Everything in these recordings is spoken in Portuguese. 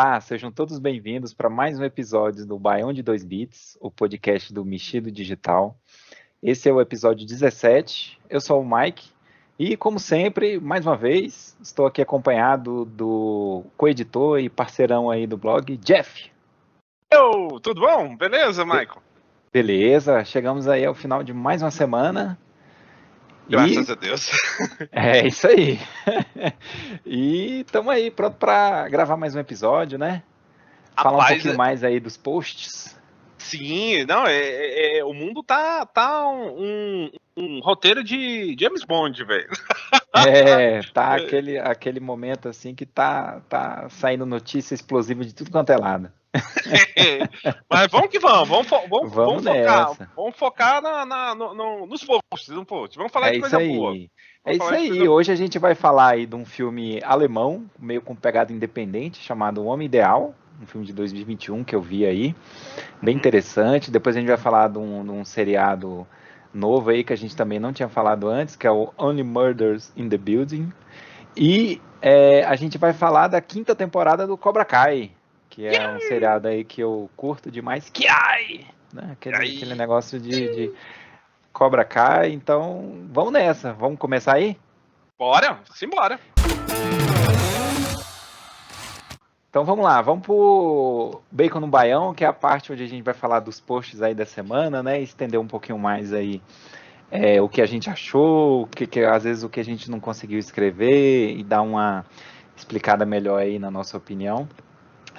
Olá, sejam todos bem-vindos para mais um episódio do Baião de 2 Bits, o podcast do Mexido Digital. Esse é o episódio 17. Eu sou o Mike e, como sempre, mais uma vez, estou aqui acompanhado do co-editor e parceirão aí do blog, Jeff. Tudo bom? Beleza, Michael? Beleza, chegamos aí ao final de mais uma semana. Graças a Deus. É isso aí. E estamos aí pronto para gravar mais um episódio, né? Falar um pouquinho mais aí dos posts. Sim, não, o mundo tá um roteiro de James Bond, velho. Tá aquele momento assim que tá saindo notícia explosiva de tudo quanto é lado. Mas vamos que vamos Vamos focar nos posts, vamos falar de coisa boa. É isso aí, hoje a gente vai falar aí de um filme alemão, meio com pegada independente, chamado O Homem Ideal, um filme de 2021 que eu vi aí, bem interessante. Depois a gente vai falar de um seriado novo aí que a gente também não tinha falado antes, que é o Only Murders in the Building. E a gente vai falar da 5ª temporada do Cobra Kai, que é um seriado aí que eu curto demais. Né? Aquele negócio de Cobra Kai. Então, vamos nessa. Vamos começar aí? Bora, simbora. Então vamos lá, vamos pro Bacon no Baião, que é a parte onde a gente vai falar dos posts aí da semana, né? Estender um pouquinho mais aí o que a gente achou, que às vezes o que a gente não conseguiu escrever e dar uma explicada melhor aí na nossa opinião.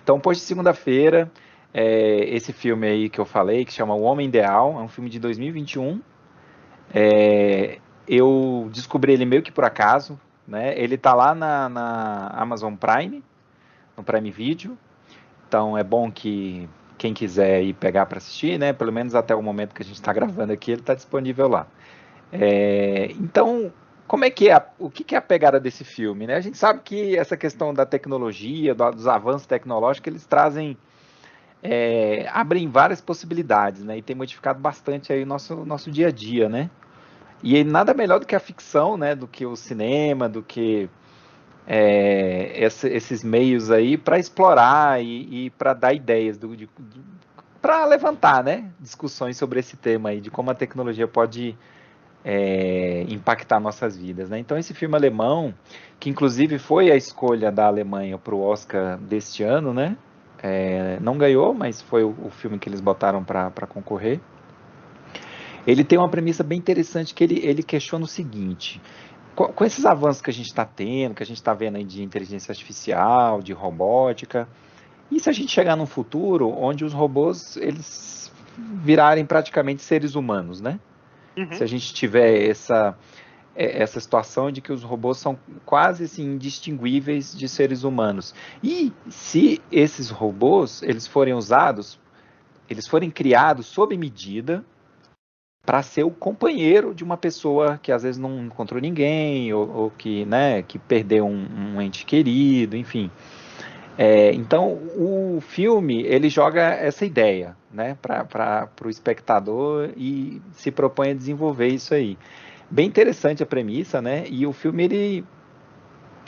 Então, post de segunda-feira, esse filme aí que eu falei, que chama O Homem Ideal, é um filme de 2021. Eu descobri ele meio que por acaso, né? Ele tá lá na Amazon Prime, no Prime Video. Então é bom que quem quiser ir pegar para assistir, né? Pelo menos até o momento que a gente está gravando aqui, ele está disponível lá. Então, como é que o que é a pegada desse filme, né? A gente sabe que essa questão da tecnologia, dos avanços tecnológicos, eles trazem, abrem várias possibilidades, né? E tem modificado bastante aí o nosso dia a dia, né? E nada melhor do que a ficção, né? Do que o cinema, do que esses meios aí para explorar e para dar ideias, para levantar, né, discussões sobre esse tema aí, de como a tecnologia pode impactar nossas vidas, né? Então esse filme alemão, que inclusive foi a escolha da Alemanha para o Oscar deste ano, né? Não ganhou, mas foi o filme que eles botaram para concorrer. Ele tem uma premissa bem interessante que ele questiona o seguinte: com esses avanços que a gente está tendo, que a gente está vendo aí de inteligência artificial, de robótica, e se a gente chegar num futuro onde os robôs eles virarem praticamente seres humanos, né? Uhum. Se a gente tiver essa situação de que os robôs são quase assim, indistinguíveis de seres humanos. E se esses robôs eles forem usados, eles forem criados sob medida, para ser o companheiro de uma pessoa que às vezes não encontrou ninguém, ou que, né, que perdeu um ente querido, enfim. Então, o filme, ele joga essa ideia, né, para o espectador e se propõe a desenvolver isso aí. Bem interessante a premissa, né, e o filme,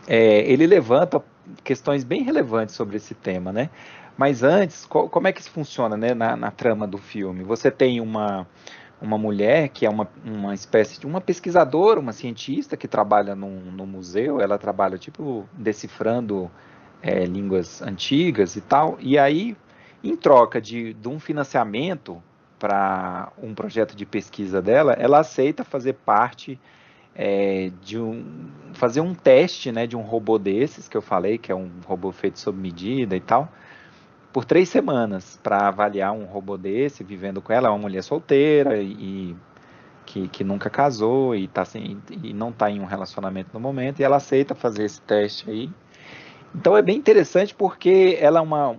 ele levanta questões bem relevantes sobre esse tema, né. Mas antes, como é que isso funciona, né, na trama do filme? Você tem uma mulher que é uma espécie de uma pesquisadora, uma cientista que trabalha no museu, ela trabalha tipo decifrando línguas antigas e tal, e aí em troca de um financiamento para um projeto de pesquisa dela, ela aceita fazer parte fazer um teste, né, de um robô desses, que eu falei, que é um robô feito sob medida e tal, por 3 semanas para avaliar um robô desse, vivendo com ela. É uma mulher solteira e que nunca casou e não está em um relacionamento no momento, e ela aceita fazer esse teste aí. Então é bem interessante porque ela é uma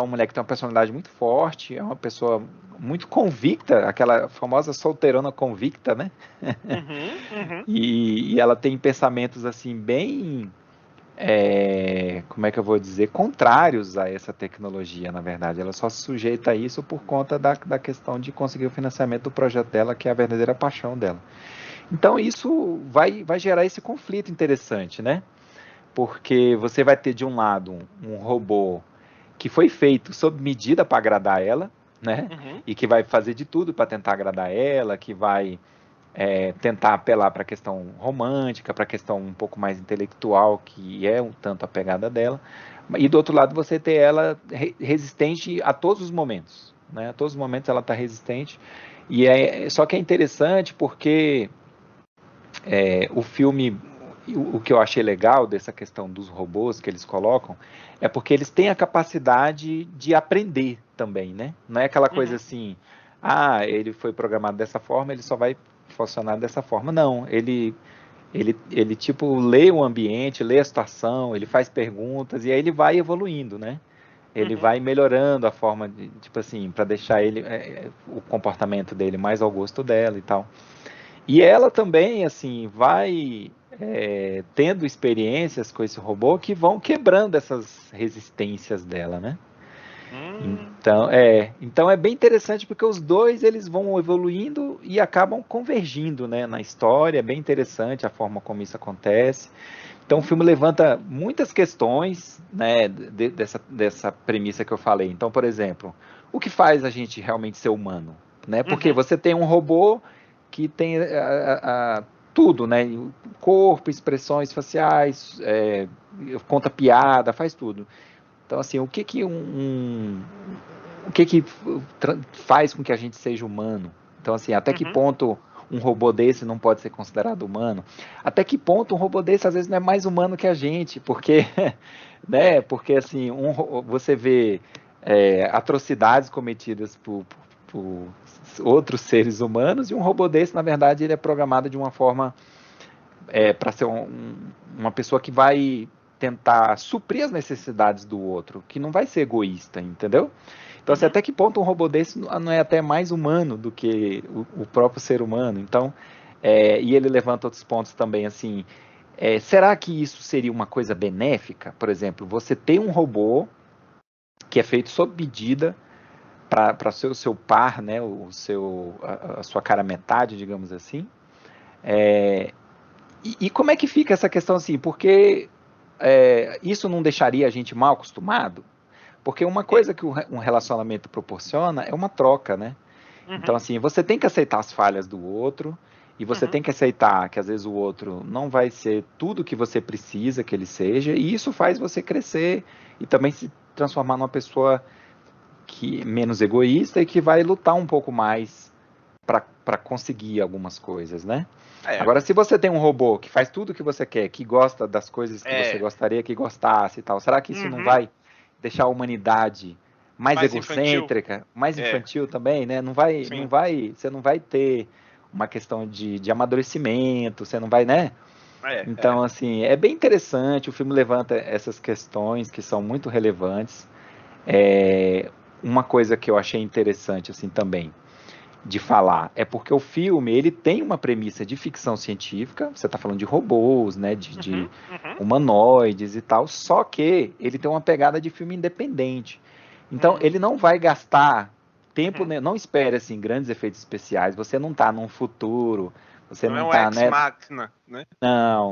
mulher que tem uma personalidade muito forte, é uma pessoa muito convicta, aquela famosa solteirona convicta, né? Uhum. E ela tem pensamentos assim bem... como é que eu vou dizer, contrários a essa tecnologia, na verdade. Ela só se sujeita a isso por conta da questão de conseguir o financiamento do projeto dela, que é a verdadeira paixão dela. Então isso vai gerar esse conflito interessante, né? Porque você vai ter de um lado um robô que foi feito sob medida para agradar ela, né? Uhum. E que vai fazer de tudo para tentar agradar ela, que vai tentar apelar para a questão romântica, para a questão um pouco mais intelectual, que é um tanto a pegada dela. E do outro lado você ter ela resistente a todos os momentos, né? A todos os momentos ela está resistente. E só que é interessante porque o filme, o que eu achei legal dessa questão dos robôs que eles colocam, é porque eles têm a capacidade de aprender também, né? Não é aquela coisa Uhum. assim, ele foi programado dessa forma, ele só vai funcionar dessa forma. Não, ele tipo lê o ambiente, lê a situação, ele faz perguntas e aí ele vai evoluindo, né? Ele Uhum. vai melhorando a forma de, tipo assim, para deixar ele o comportamento dele mais ao gosto dela e tal. E ela também, assim, vai tendo experiências com esse robô que vão quebrando essas resistências dela, né? Hum. Então é bem interessante porque os dois eles vão evoluindo e acabam convergindo, né, na história. É bem interessante a forma como isso acontece. Então o filme levanta muitas questões, né, dessa premissa que eu falei. Então, por exemplo, o que faz a gente realmente ser humano, né? Porque Uhum. você tem um robô que tem tudo, né? Corpo, expressões faciais, conta piada, faz tudo. Então, assim, o que faz com que a gente seja humano? Então, assim, até que Uhum. ponto um robô desse não pode ser considerado humano? Até que ponto um robô desse às vezes não é mais humano que a gente? Porque, né? Porque assim, você vê atrocidades cometidas por outros seres humanos e um robô desse, na verdade, ele é programado de uma forma para ser uma pessoa que vai tentar suprir as necessidades do outro, que não vai ser egoísta, entendeu? Então, assim, Uhum. até que ponto um robô desse não é até mais humano do que o próprio ser humano? Então, e ele levanta outros pontos também, assim, será que isso seria uma coisa benéfica? Por exemplo, você tem um robô que é feito sob medida para ser o seu par, né, a sua cara metade, digamos assim. E como é que fica essa questão assim? Porque isso não deixaria a gente mal acostumado? Porque uma coisa que um relacionamento proporciona é uma troca, né? Então, Uhum. assim, você tem que aceitar as falhas do outro e você Uhum. tem que aceitar que às vezes o outro não vai ser tudo que você precisa que ele seja, e isso faz você crescer e também se transformar numa pessoa que menos egoísta e que vai lutar um pouco mais para conseguir algumas coisas, né? É. Agora, se você tem um robô que faz tudo o que você quer, que gosta das coisas que você É. gostaria que gostasse e tal, será que isso não Uhum. vai deixar a humanidade mais Mais infantil. egocêntrica, mais É. infantil também, né? Não Sim. vai, você não vai ter uma questão de amadurecimento, você não vai, né? É. Então, assim, é bem interessante, o filme levanta essas questões que são muito relevantes. Uma coisa que eu achei interessante, assim, também, de falar é porque o filme ele tem uma premissa de ficção científica, você está falando de robôs, né, de Uhum. Uhum. humanoides e tal, só que ele tem uma pegada de filme independente. Então ele não vai gastar tempo, Uhum. né, não espere assim grandes efeitos especiais, você não está num futuro, você Não é não um está, ex né, machina, né?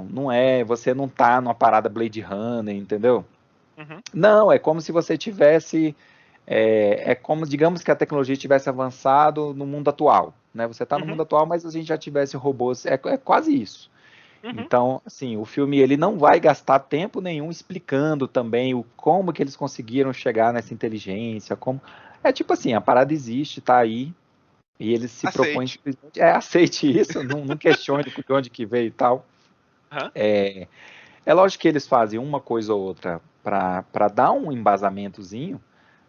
não é, você não está numa parada Blade Runner, entendeu? Uhum. Não, é como se você tivesse como, digamos, que a tecnologia tivesse avançado no mundo atual. Né? Você está no Uhum. mundo atual, mas a gente já tivesse robôs. É quase isso. Uhum. Então, assim, o filme ele não vai gastar tempo nenhum explicando também como que eles conseguiram chegar nessa inteligência, como é tipo assim, a parada existe, está aí, e eles se propõem Aceite. simplesmente aceite isso, não questione de onde que veio e tal. Uhum. É lógico que eles fazem uma coisa ou outra para dar um embasamentozinho,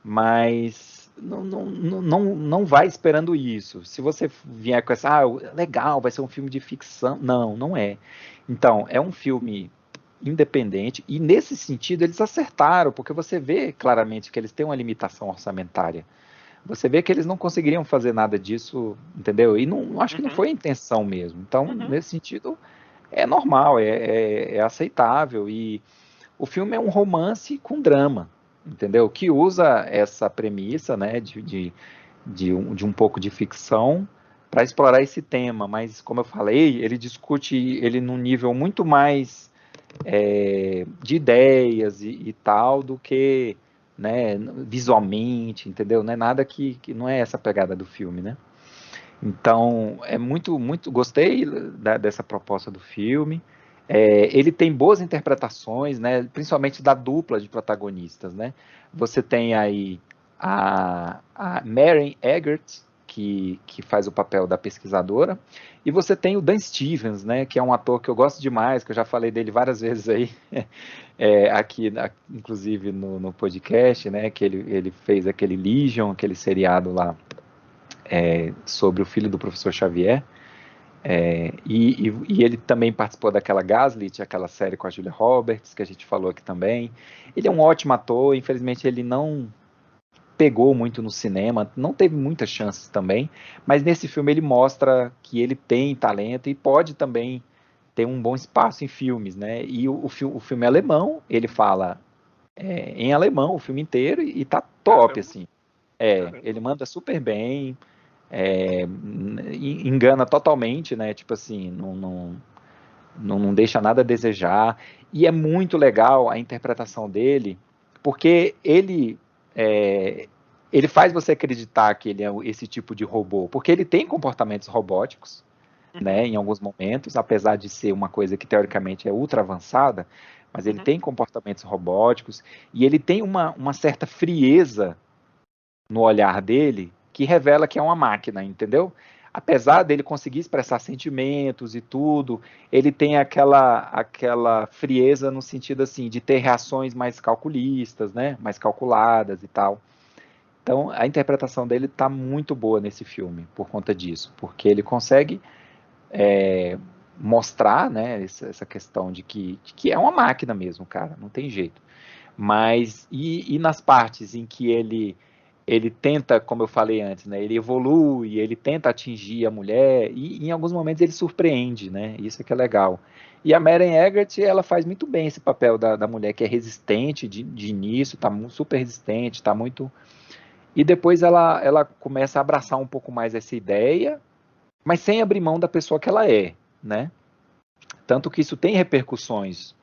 mas não vai esperando isso. Se você vier com essa, legal, vai ser um filme de ficção. Não é. Então, é um filme independente e nesse sentido eles acertaram, porque você vê claramente que eles têm uma limitação orçamentária. Você vê que eles não conseguiriam fazer nada disso, entendeu? E não acho que não Uhum. foi a intenção mesmo. Então, Uhum. nesse sentido, é normal, é aceitável. E o filme é um romance com drama, entendeu? Que usa essa premissa, né, de um pouco de ficção para explorar esse tema. Mas, como eu falei, ele discute ele num nível muito mais de ideias e tal do que né, visualmente, entendeu? Não é nada que não é essa pegada do filme, né? Então, é muito, gostei dessa proposta do filme. Ele tem boas interpretações, né, principalmente da dupla de protagonistas, né? Você tem aí a Maren Eggert, que faz o papel da pesquisadora, e você tem o Dan Stevens, né, que é um ator que eu gosto demais, que eu já falei dele várias vezes aí, aqui, inclusive no podcast, né, que ele fez aquele Legion, aquele seriado lá, sobre o filho do professor Xavier, e ele também participou daquela Gaslit, aquela série com a Julia Roberts, que a gente falou aqui também. Ele é um ótimo ator, infelizmente ele não pegou muito no cinema, não teve muitas chances também, mas nesse filme ele mostra que ele tem talento e pode também ter um bom espaço em filmes, né? E o filme é alemão, ele fala em alemão o filme inteiro e tá top, Caramba, assim. caramba. Ele manda super bem, engana totalmente, né? Tipo assim, não deixa nada a desejar. E é muito legal a interpretação dele, porque ele faz você acreditar que ele é esse tipo de robô, porque ele tem comportamentos robóticos, Uhum, né, em alguns momentos, apesar de ser uma coisa que teoricamente é ultra avançada, mas ele uhum. tem comportamentos robóticos e ele tem uma certa frieza no olhar dele que revela que é uma máquina, entendeu? Apesar dele conseguir expressar sentimentos e tudo, ele tem aquela frieza no sentido assim de ter reações mais calculistas, né? Mais calculadas e tal. Então a interpretação dele está muito boa nesse filme por conta disso, porque ele consegue mostrar, né, essa questão de que é uma máquina mesmo, cara, não tem jeito. Mas e nas partes em que ele tenta, como eu falei antes, né, ele evolui, ele tenta atingir a mulher e em alguns momentos ele surpreende, né? Isso é que é legal. E a Maren Eggert, ela faz muito bem esse papel da mulher que é resistente de início, tá super resistente, tá muito. E depois ela começa a abraçar um pouco mais essa ideia, mas sem abrir mão da pessoa que ela é, né? Tanto que isso tem repercussões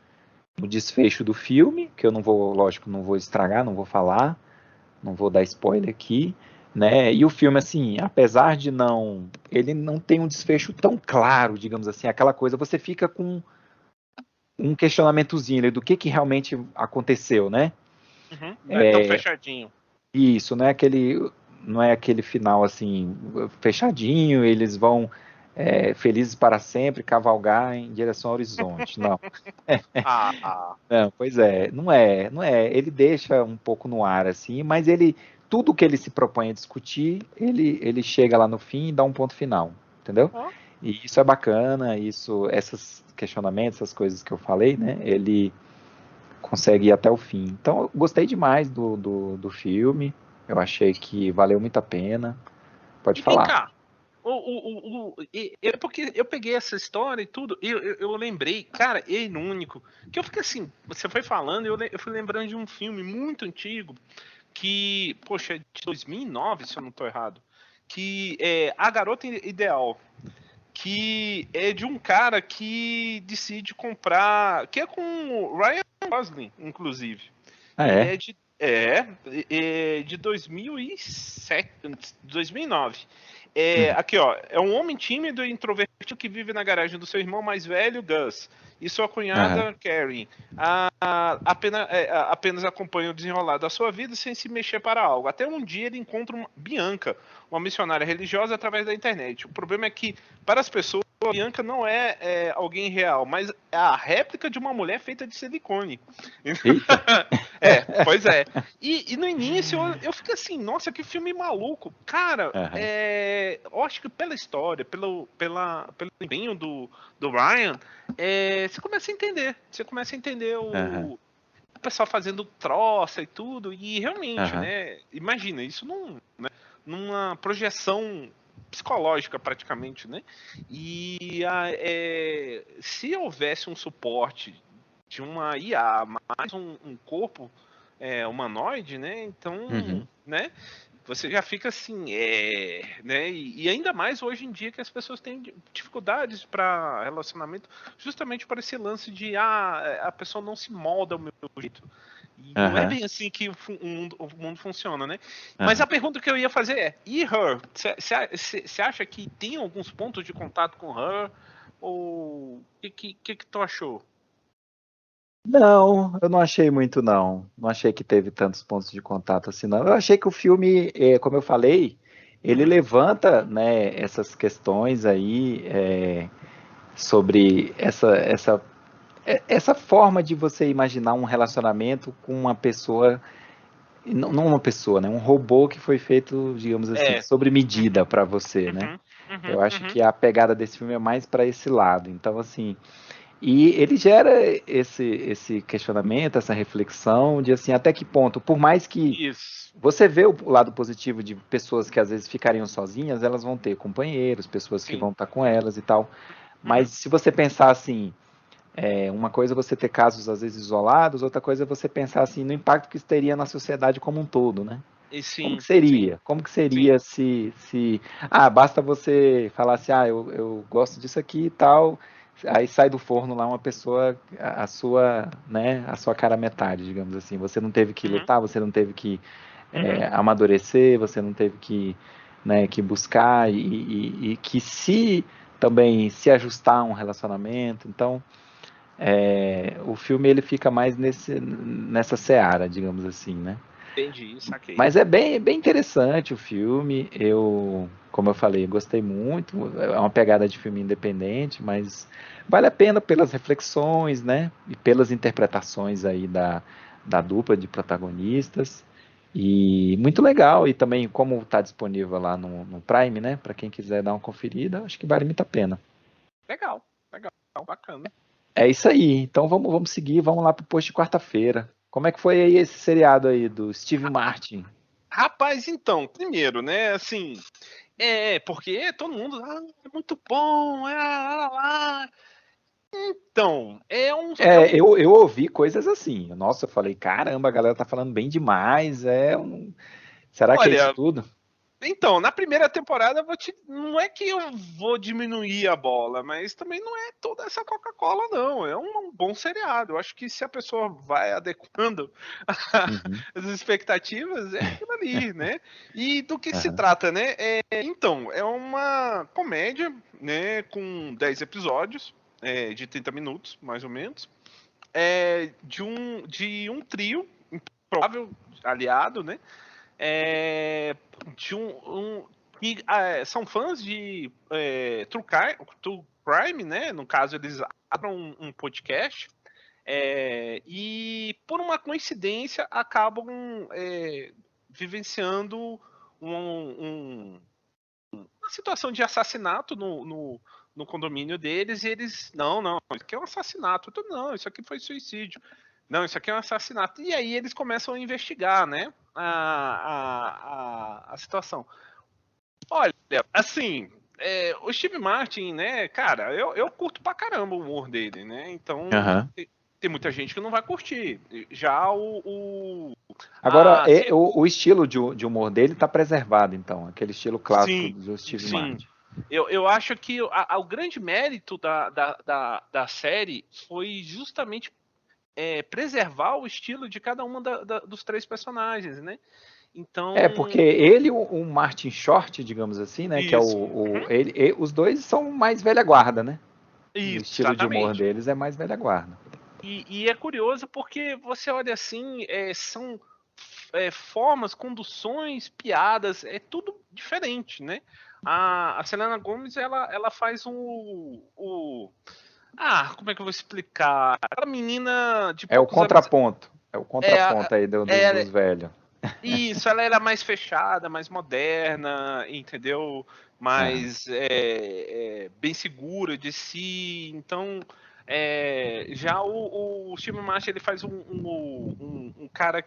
no desfecho do filme, que eu não vou, lógico, não vou estragar, não vou falar, não vou dar spoiler aqui, né? E o filme, assim, apesar de ele não tem um desfecho tão claro, digamos assim, aquela coisa, você fica com um questionamentozinho do que realmente aconteceu, né? Uhum. Não é tão fechadinho. Isso, não é aquele final assim fechadinho, eles vão felizes para sempre cavalgar em direção ao horizonte. Não, Ah, não, pois é, não é. Ele deixa um pouco no ar assim, mas tudo que ele se propõe a discutir, ele chega lá no fim e dá um ponto final, entendeu? ó. E isso é bacana, esses questionamentos, essas coisas que eu falei, né? Ele consegue ir até o fim. Então, eu gostei demais do filme. Eu achei que valeu muito a pena. Pode E vem falar. cá. É porque eu peguei essa história e tudo, e eu lembrei, cara, é único. Que eu fiquei assim, você foi falando, eu fui lembrando de um filme muito antigo, que, poxa, é de 2009, se eu não tô errado, que é A Garota Ideal, que é de um cara que decide comprar, que é com o Ryan Gosling, inclusive. Ah, E é? é de 2007, 2009. Uhum. Aqui, ó, é um homem tímido e introvertido que vive na garagem do seu irmão mais velho, Gus, e sua Aham. cunhada, Karen. Apenas acompanha o desenrolar da sua vida sem se mexer para algo. Até um dia ele encontra Bianca, uma missionária religiosa, através da internet. O problema é que, para as pessoas, a Bianca não é alguém real, mas é a réplica de uma mulher feita de silicone. Eita. Pois é. E no início eu fiquei assim, nossa, que filme maluco. Cara, Aham. eu acho que pela história, pelo empenho do Ryan, você começa a entender. Você começa a entender Aham. o pessoal fazendo troça e tudo. E realmente, Aham. né? Imagina, isso numa projeção psicológica praticamente, né? E se houvesse um suporte de uma IA mais um corpo humanoide, né? Então, Uhum. né? você já fica assim, né? E ainda mais hoje em dia que as pessoas têm dificuldades para relacionamento, justamente para esse lance de a pessoa não se molda ao meu jeito. E não é Aham, bem assim que o mundo funciona, né? Mas aham. a pergunta que eu ia fazer é, e Her? Você acha que tem alguns pontos de contato com Her? Ou o que tu achou? Não, eu não achei muito, não. Não achei que teve tantos pontos de contato assim, não. Eu achei que o filme, como eu falei, ele Uhum, levanta, né, essas questões aí sobre essa forma de você imaginar um relacionamento com uma pessoa, não uma pessoa, né, um robô que foi feito, digamos assim, é. sobre medida Uhum, para você, né? uhum, uhum, Eu acho uhum, que a pegada desse filme é mais para esse lado. Então, assim, e ele gera esse questionamento, essa reflexão de assim, até que ponto, por mais que isso. você vê o lado positivo de pessoas que às vezes ficariam sozinhas, elas vão ter companheiros, pessoas que Sim. vão estar com elas e tal. Mas Uhum, se você pensar assim, uma coisa é você ter casos às vezes isolados, outra coisa é você pensar assim no impacto que isso teria na sociedade como um todo, né? e Como que sim, sim, seria? Como que sim. seria se basta você falar assim, eu gosto disso aqui e tal, aí sai do forno lá uma pessoa, a sua, né, a sua cara metade, digamos assim. Você não teve que Uhum, lutar, você não teve que uhum, amadurecer, você não teve que, né, que buscar e que se também se ajustar a um relacionamento. Então, o filme ele fica mais nessa seara, digamos assim, né? entendi, saquei. Mas é bem interessante o filme. Como eu falei, gostei muito. É uma pegada de filme independente, mas vale a pena pelas reflexões, né? E pelas interpretações aí da dupla de protagonistas. E muito legal. E também, como está disponível lá no Prime, né? Para quem quiser dar uma conferida, acho que vale muito a pena. Legal, legal, bacana. É isso aí. Então vamos seguir, vamos lá pro post de quarta-feira. Como é que foi aí esse seriado aí do Steve Martin? Rapaz, então, primeiro, né, assim, porque todo mundo, é muito bom, lá. Então, Eu ouvi coisas assim. Nossa, eu falei, caramba, a galera tá falando bem demais. Será que é isso olha, tudo? então, na primeira temporada, não é que eu vou diminuir a bola, mas também não é toda essa Coca-Cola, não. É um bom seriado. Eu acho que se a pessoa vai adequando Uhum, as expectativas, é aquilo ali, né? E do que se aham. trata, né? Então, é uma comédia, né, com 10 episódios, de 30 minutos, mais ou menos, de um trio, improvável aliado, né? é, de que são fãs de True Crime, né? No caso, eles abrem um podcast e, por uma coincidência, acabam vivenciando uma situação de assassinato no condomínio deles e eles, não, isso aqui é um assassinato. Não, isso aqui foi suicídio. Não, isso aqui é um assassinato. E aí eles começam a investigar, né? A situação. Olha, assim, o Steve Martin, né, cara, eu curto pra caramba o humor dele, né? Então, Aham. tem muita gente que não vai curtir. Já Agora, a série, o estilo de humor dele tá preservado, então, aquele estilo clássico sim, do Steve sim. Martin. Eu acho que o grande mérito da série foi justamente preservar o estilo de cada um dos três personagens, né? Porque Então, ele e o Martin Short, digamos assim, né, que é isso. Uhum. os dois são mais velha guarda, né? O Isso, estilo de humor exatamente. deles é mais velha guarda. E é curioso porque você olha assim, são formas, conduções, piadas, é tudo diferente, né? A Selena Gomez, ela faz como é que eu vou explicar? Aquela menina de É o poucos anos. contraponto. É o É, contraponto aí dos é, velhos. isso, ela era mais fechada, mais moderna, entendeu? Aham. Mais bem segura de si. Então, já o Steve Martin ele faz um cara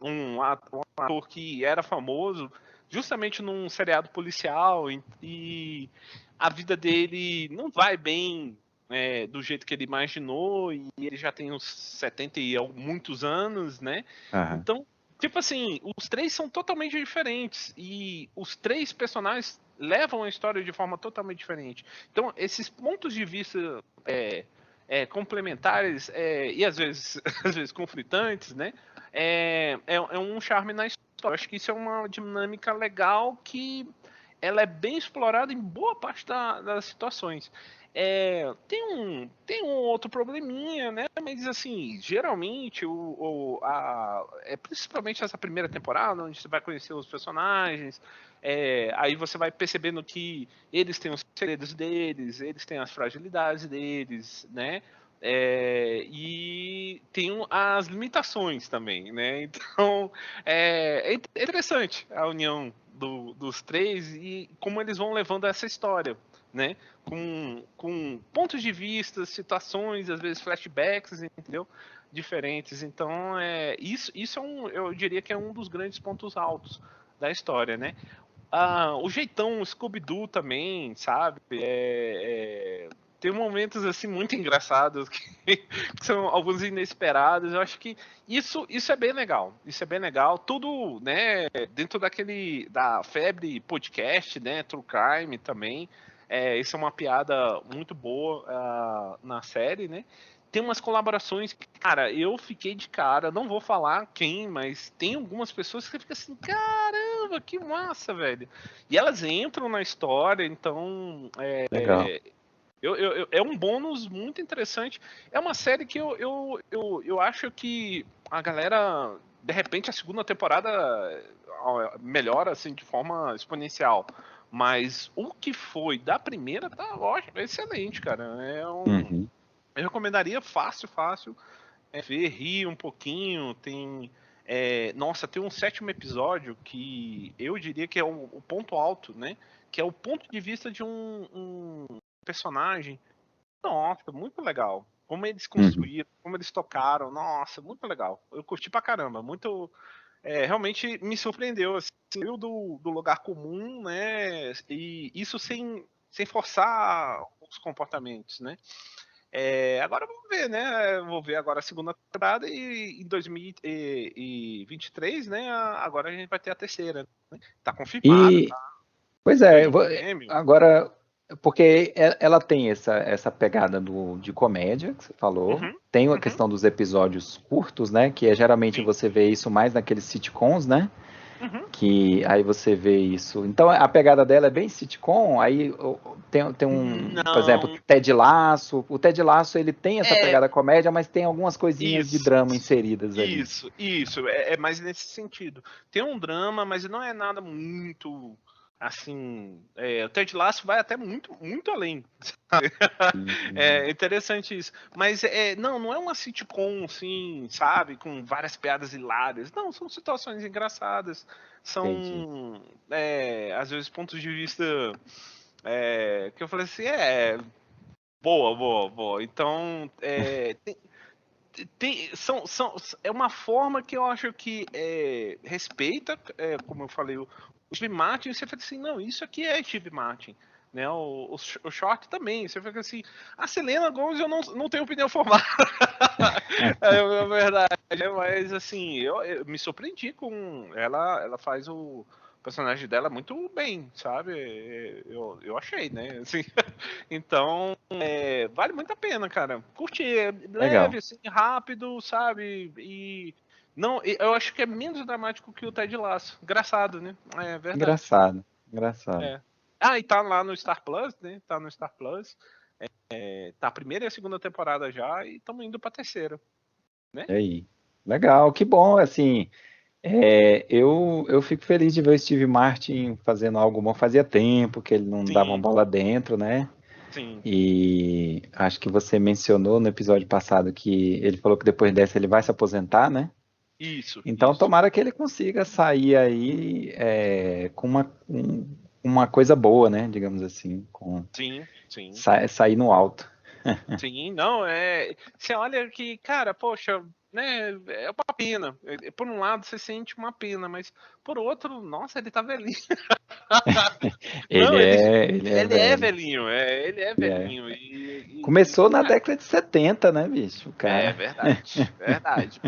um ator que era famoso justamente num seriado policial e a vida dele não vai bem do jeito que ele imaginou e ele já tem uns 70 e muitos anos, né? Aham. Então Tipo assim, os três são totalmente diferentes e os três personagens levam a história de forma totalmente diferente. Então, esses pontos de vista complementares e às vezes, às vezes conflitantes, né? É um charme na história. Eu acho que isso é uma dinâmica legal que ela é bem explorada em boa parte das situações. Tem um outro probleminha, né? Mas assim, geralmente principalmente essa primeira temporada, onde você vai conhecer os personagens, aí você vai percebendo que eles têm os segredos deles, eles têm as fragilidades deles, né? E tem as limitações também, né? Então é interessante a união dos três e como eles vão levando essa história, né? Com pontos de vista, situações, às vezes flashbacks, entendeu? Diferentes. Então, isso eu diria que é um dos grandes pontos altos da história, né? O jeitão Scooby-Doo também, sabe? Tem momentos assim muito engraçados que são alguns inesperados. Eu acho que isso é bem legal. Isso é bem legal. Tudo, né, dentro da febre podcast, né, True Crime também. Isso é uma piada muito boa na série, né? Tem umas colaborações que, cara, eu fiquei de cara, não vou falar quem, mas tem algumas pessoas que você fica assim, caramba, que massa, velho. E elas entram na história, então Legal. é um bônus muito interessante. É uma série que eu acho que a galera, de repente, a segunda temporada melhora assim de forma exponencial. Mas o que foi da primeira tá ótimo, excelente, cara. Uhum. Eu recomendaria fácil, fácil. Ver, rir um pouquinho. Nossa, tem um sétimo episódio que eu diria que é o ponto alto, né? Que é o ponto de vista de um personagem. Nossa, muito legal. Como eles Uhum. construíram, como eles tocaram. Nossa, muito legal. Eu curti pra caramba. Muito. Realmente me surpreendeu. Assim, saiu do lugar comum, né? E isso sem forçar os comportamentos, né? Agora vamos ver, né? Vou ver agora a segunda temporada e em 2023, né? Agora a gente vai ter a terceira. Né? Tá confirmada, E, tá? pois Ganhou um prêmio. agora, porque ela tem essa pegada de comédia, que você falou, Uhum, tem a uhum, questão dos episódios curtos, né, que geralmente sim. você vê isso mais naqueles sitcoms, né, Uhum. que aí você vê isso. Então a pegada dela é bem sitcom, aí tem por exemplo, Não, Ted Lasso, o Ted Lasso ele tem essa é pegada comédia, mas tem algumas coisinhas de isso. drama inseridas ali. Isso, é mais nesse sentido. Tem um drama, mas não é nada muito assim. O Ted Lasso vai até muito, muito além. Hum, É interessante isso. Mas não é uma sitcom, assim, sabe? Com várias piadas hilárias. Não, são situações engraçadas. entendi. São, às vezes, pontos de vista que eu falei assim, boa, boa, boa. Então, é uma forma que eu acho que respeita, como eu falei, o Steve Martin, você fica assim, não, isso aqui é Steve Martin. Né, o short também, você fica assim, a Selena Gomez eu não tenho opinião formada, é verdade, mas assim, eu me surpreendi com ela faz o personagem dela muito bem, sabe, eu achei, né, assim, então, vale muito a pena, cara. Curtir, é leve, Legal. assim, rápido, sabe? E não, eu acho que é menos dramático que o Ted Lasso. Engraçado, né? É verdade. Engraçado, engraçado. É. E tá lá no Star Plus, né? Tá no Star Plus. Tá a primeira e a segunda temporada já e estamos indo pra terceira, né? E aí? Legal, que bom, assim, eu fico feliz de ver o Steve Martin fazendo algo bom. Fazia tempo que ele não dava uma Sim, bola dentro, né? sim. E acho que você mencionou no episódio passado que ele falou que depois dessa ele vai se aposentar, né? Isso, Então isso. tomara que ele consiga sair aí com uma coisa boa, né? Digamos assim, Sim, sim. sair no alto. Sim, não, você olha que, cara, poxa, né, é uma pena. Por um lado você sente uma pena, mas por outro, nossa, ele tá velhinho. Não, Ele é ele é velho. velhinho, ele é Ele é. velhinho. Começou na década de 70, né, bicho? O cara. Verdade, verdade.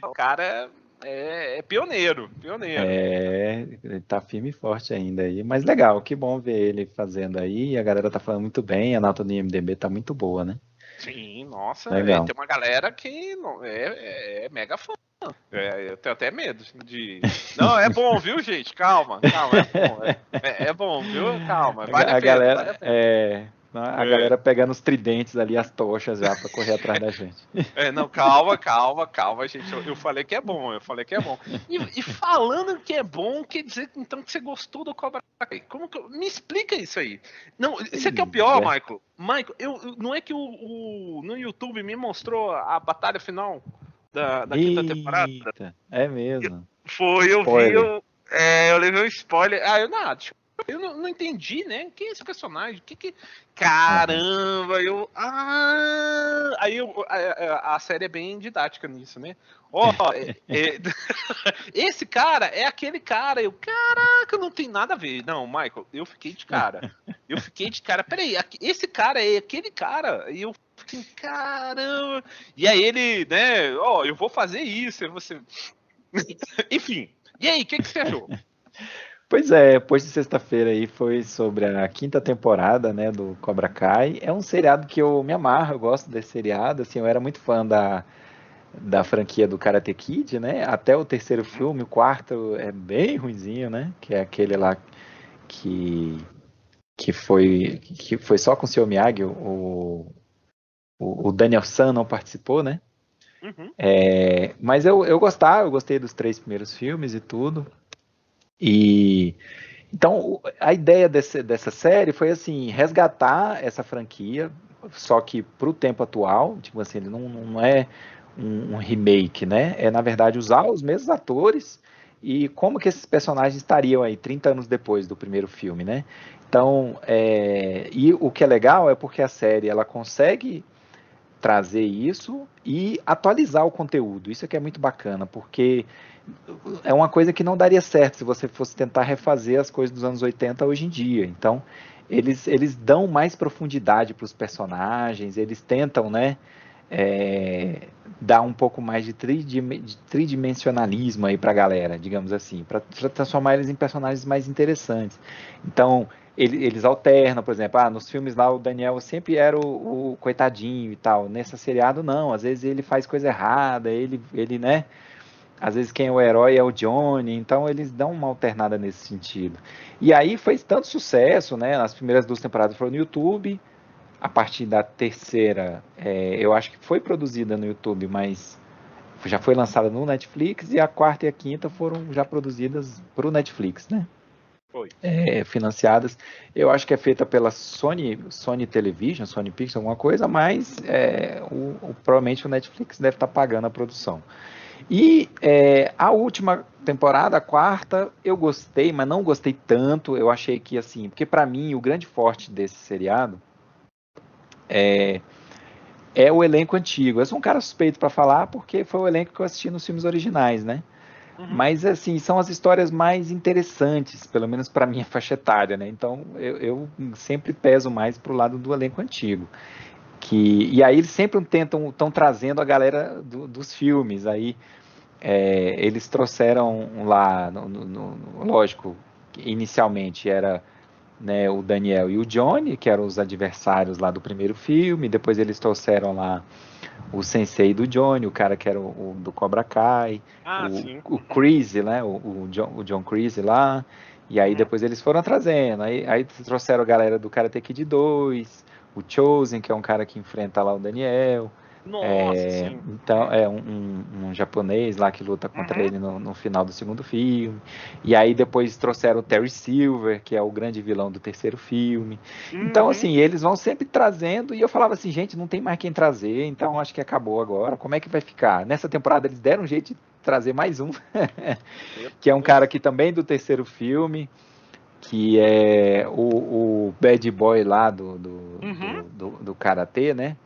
O cara é pioneiro. Ele tá firme e forte ainda aí. Mas legal, que bom ver ele fazendo aí. A galera tá falando muito bem, a nota do IMDb tá muito boa, né? Sim, nossa, Legal. tem uma galera que é mega fã. Eu tenho até medo de. Não, é bom, viu, gente? Calma, é bom. É bom, viu? Calma, vale a A pena, vale a galera, pena. a galera pegando os tridentes ali, as tochas já pra correr atrás da gente. Não, calma, gente. Eu falei que é bom, E falando que é bom, quer dizer então que você gostou do Cobra Kai. Me explica isso aí. Não, isso aqui é o Pois pior, é. Michael. Não é que no YouTube me mostrou a batalha final da quinta temporada? Eita, é mesmo. Eu vi, Spoiler. eu levei um spoiler. Eu não entendi, né? Quem é esse personagem? Aham. Caramba, a série é bem didática nisso, né? Ó, esse cara é aquele cara. Caraca, não tem nada a ver. Não, Michael, eu fiquei de cara. Peraí, esse cara é aquele cara. E eu fiquei, caramba. E aí ele, né? Eu vou fazer isso. E você. Enfim. E aí, o que você achou? Pois é, depois de sexta-feira aí foi sobre a quinta temporada, né, do Cobra Kai. É um seriado que eu me amarro, eu gosto desse seriado, assim, eu era muito fã da franquia do Karate Kid, né, até o terceiro filme, o quarto é bem ruinzinho, né, que é aquele lá que, que foi só com o Sr. Miyagi, o Daniel San não participou, né, Uhum. mas eu gostei dos três primeiros filmes e tudo, e então, a ideia dessa série foi assim, resgatar essa franquia, só que para o tempo atual, tipo assim, ele não é um remake, né? É, na verdade, usar os mesmos atores e como que esses personagens estariam aí 30 anos depois do primeiro filme, né? Então, e o que é legal é porque a série ela consegue trazer isso e atualizar o conteúdo. Isso é que é muito bacana, porque é uma coisa que não daria certo se você fosse tentar refazer as coisas dos anos 80 hoje em dia. Então, eles dão mais profundidade para os personagens, eles tentam, né, dar um pouco mais de tridimensionalismo aí para a galera, digamos assim, para transformar eles em personagens mais interessantes. Então, eles alternam, por exemplo, nos filmes lá o Daniel sempre era o coitadinho e tal. Nessa seriado, não, às vezes ele faz coisa errada, ele, né, às vezes quem é o herói é o Johnny, então eles dão uma alternada nesse sentido. E aí fez tanto sucesso, né? As primeiras duas temporadas foram no YouTube, a partir da terceira, eu acho que foi produzida no YouTube, mas já foi lançada no Netflix, e a quarta e a quinta foram já produzidas para o Netflix, né? Foi. Financiadas. Eu acho que é feita pela Sony Television, Sony Pictures, alguma coisa, mas provavelmente o Netflix deve estar pagando a produção. E a última temporada, a quarta, eu gostei, mas não gostei tanto. Eu achei que, assim, porque para mim o grande forte desse seriado é o elenco antigo. Eu sou um cara suspeito para falar porque foi o elenco que eu assisti nos filmes originais, né? Uhum. Mas, assim, são as histórias mais interessantes, pelo menos para minha faixa etária, né? Então eu sempre peso mais pro lado do elenco antigo. E aí eles sempre estão trazendo a galera dos filmes. Aí eles trouxeram lá, lógico, inicialmente era, né, o Daniel e o Johnny, que eram os adversários lá do primeiro filme, depois eles trouxeram lá o sensei do Johnny, o cara que era o do Cobra Kai, Sim. o Creasy, né, o John Creasy lá, e aí Uhum. depois eles foram trazendo, aí trouxeram a galera do Karate Kid 2, o Chosen, que é um cara que enfrenta lá o Daniel, Nossa, sim. então é um japonês lá que luta contra Uhum. ele no final do segundo filme. E aí depois trouxeram o Terry Silver, que é o grande vilão do terceiro filme. Então, Uhum. assim, eles vão sempre trazendo, e eu falava assim, gente, não tem mais quem trazer, então acho que acabou agora. Como é que vai ficar? Nessa temporada eles deram um jeito de trazer mais um, Meu que é um cara Deus. aqui também do terceiro filme, que é o bad boy lá Uhum. do Karatê, né?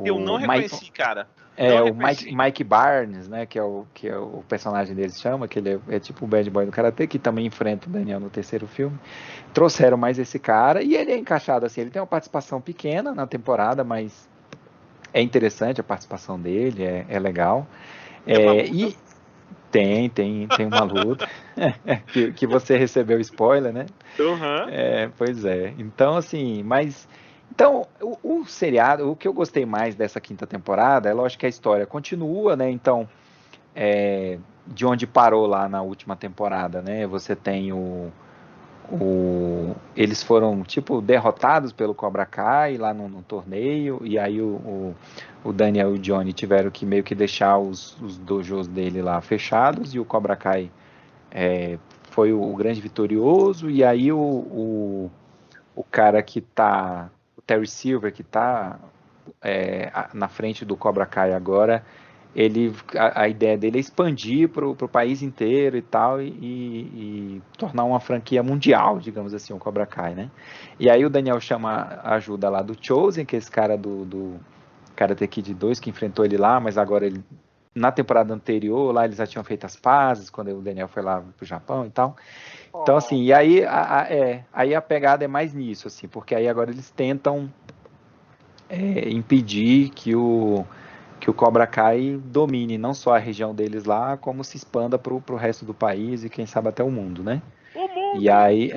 Eu não O Mike, reconheci, cara. Não o Mike, reconheci. Mike Barnes, né, que é o personagem deles chama, que ele é tipo o bad boy do Karate, que também enfrenta o Daniel no terceiro filme. Trouxeram mais esse cara e ele é encaixado assim, ele tem uma participação pequena na temporada, mas é interessante a participação dele, é legal. É uma É, luta. e Tem uma luta que você recebeu spoiler, né? Uhum. Pois é. Então, assim, mas. Então, o seriado, o que eu gostei mais dessa quinta temporada é lógico que a história continua, né? Então, de onde parou lá na última temporada, né? Você tem eles foram tipo derrotados pelo Cobra Kai lá no torneio, e aí o Daniel e o Johnny tiveram que meio que deixar os dojos dele lá fechados, e o Cobra Kai foi o grande vitorioso, e aí o cara que tá, o Terry Silver, que tá na frente do Cobra Kai agora, a ideia dele é expandir para o país inteiro e tal, e tornar uma franquia mundial, digamos assim, o Cobra Kai, né? E aí o Daniel chama a ajuda lá do Chosen, que é esse cara do Karate Kid 2, que enfrentou ele lá, mas agora ele, na temporada anterior, lá eles já tinham feito as pazes, quando o Daniel foi lá pro Japão e tal. Então, assim, e aí aí a pegada é mais nisso, assim, porque aí agora eles tentam impedir que o Cobra Kai domine não só a região deles lá, como se expanda para o resto do país e quem sabe até o mundo, né? O E mundo! aí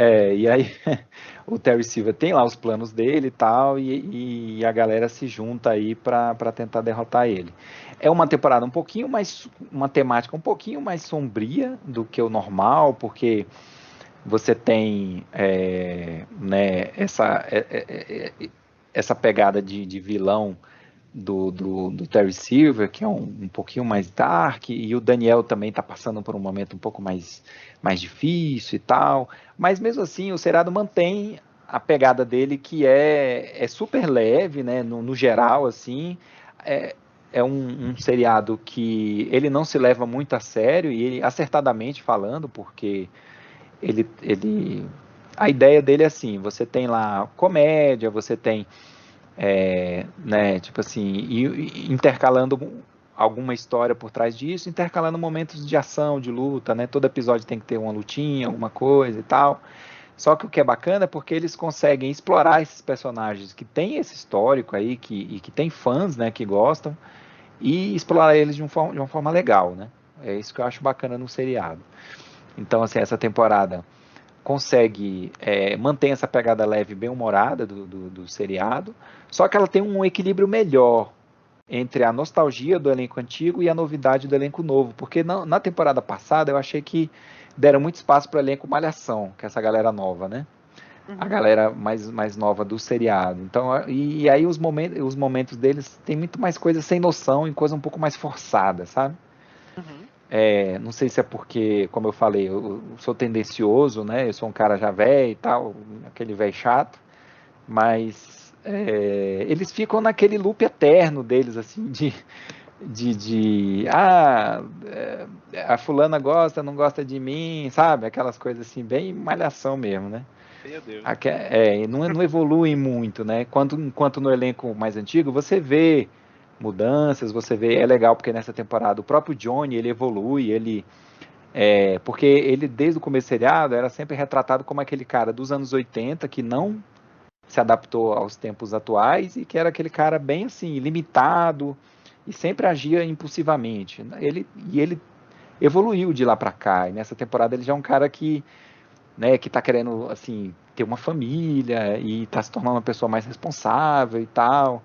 o Terry Silver tem lá os planos dele e tal, e a galera se junta aí para tentar derrotar ele. É uma temporada um pouquinho mais, uma temática um pouquinho mais sombria do que o normal, porque você tem né, essa pegada de vilão do Terry Silver, que é um pouquinho mais dark, e o Daniel também está passando por um momento um pouco mais difícil e tal, mas mesmo assim o seriado mantém a pegada dele, que é super leve, né, no geral, assim, é, é um seriado que ele não se leva muito a sério, e ele, acertadamente falando, porque ele a ideia dele é assim, você tem lá comédia, você tem né, tipo assim, e intercalando alguma história por trás disso, intercalando momentos de ação, de luta, né? Todo episódio tem que ter uma lutinha, alguma coisa e tal. Só que o que é bacana é porque eles conseguem explorar esses personagens que têm esse histórico aí, e que tem fãs, né, que gostam, e explorar eles de uma forma legal, né? É isso que eu acho bacana no seriado. Então, assim, essa temporada consegue manter essa pegada leve, bem humorada do seriado, só que ela tem um equilíbrio melhor entre a nostalgia do elenco antigo e a novidade do elenco novo, porque na temporada passada eu achei que deram muito espaço para o elenco Malhação, que é essa galera nova, né? A Uhum. galera mais nova do seriado. Então, e aí os momentos deles tem muito mais coisa sem noção e coisa um pouco mais forçada, sabe? Uhum. Não sei se é porque, como eu falei, eu sou tendencioso, né? Eu sou um cara já velho e tal, aquele velho chato, mas eles ficam naquele loop eterno deles, assim, a fulana gosta, não gosta de mim, sabe? Aquelas coisas assim, bem malhação mesmo, né? Meu Deus. Não evolui muito, né? Enquanto no elenco mais antigo você vê mudanças, você vê, é legal porque nessa temporada o próprio Johnny ele evolui, porque ele desde o começo do seriado era sempre retratado como aquele cara dos anos 80 que não se adaptou aos tempos atuais e que era aquele cara bem assim, limitado e sempre agia impulsivamente. Ele evoluiu de lá para cá, e nessa temporada ele já é um cara que tá querendo, assim, ter uma família e tá se tornando uma pessoa mais responsável e tal.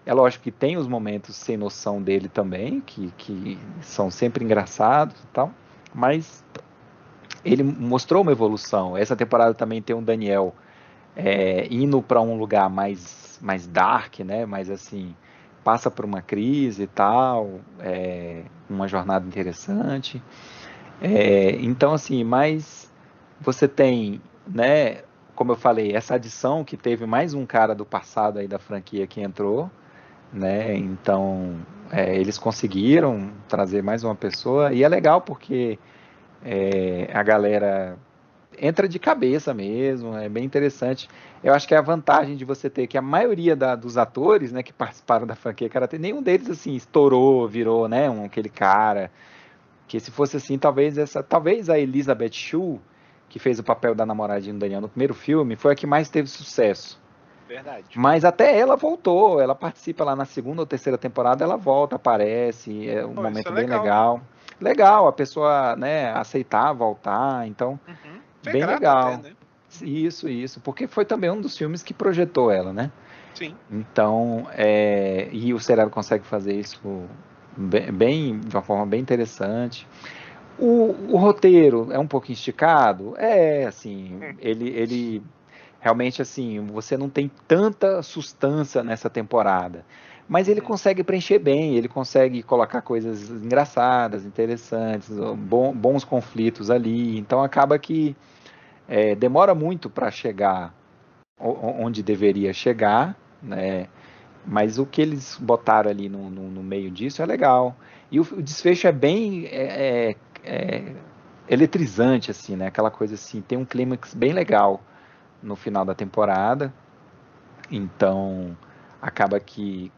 É lógico que tem os momentos sem noção dele também, que são sempre engraçados e tal, mas ele mostrou uma evolução. Essa temporada também tem um Daniel indo para um lugar mais dark, né? Mais assim, passa por uma crise e tal, uma jornada interessante. Então, assim, mas você tem, né? Como eu falei, essa adição que teve mais um cara do passado aí da franquia que entrou, né? Então, eles conseguiram trazer mais uma pessoa, e é legal porque a galera entra de cabeça mesmo, é bem interessante. Eu acho que é a vantagem de você ter que a maioria dos atores, né, que participaram da franquia Karate, nenhum deles assim estourou, virou, né, aquele cara que se fosse assim, talvez a Elizabeth Shue, que fez o papel da namoradinha do Daniel no primeiro filme, foi a que mais teve sucesso. Verdade. Mas até ela voltou, ela participa lá na segunda ou terceira temporada, ela volta, aparece, é um Pô, isso é momento bem legal. legal. legal a pessoa, né, aceitar, voltar, então, Uhum. Foi bem grato até, legal. né? Isso, porque foi também um dos filmes que projetou ela, né? Sim. Então, e o seriado consegue fazer isso de uma forma bem interessante. O roteiro é um pouco esticado? Assim, Hum. ele realmente, assim, você não tem tanta sustância nessa temporada. Mas ele Uhum. consegue preencher bem, ele consegue colocar coisas engraçadas, interessantes, bons conflitos ali. Então acaba que demora muito para chegar onde deveria chegar, né? Mas o que eles botaram ali no meio disso é legal. E o desfecho é bem eletrizante, assim, né? Aquela coisa assim, tem um clímax bem legal no final da temporada. Então, acaba que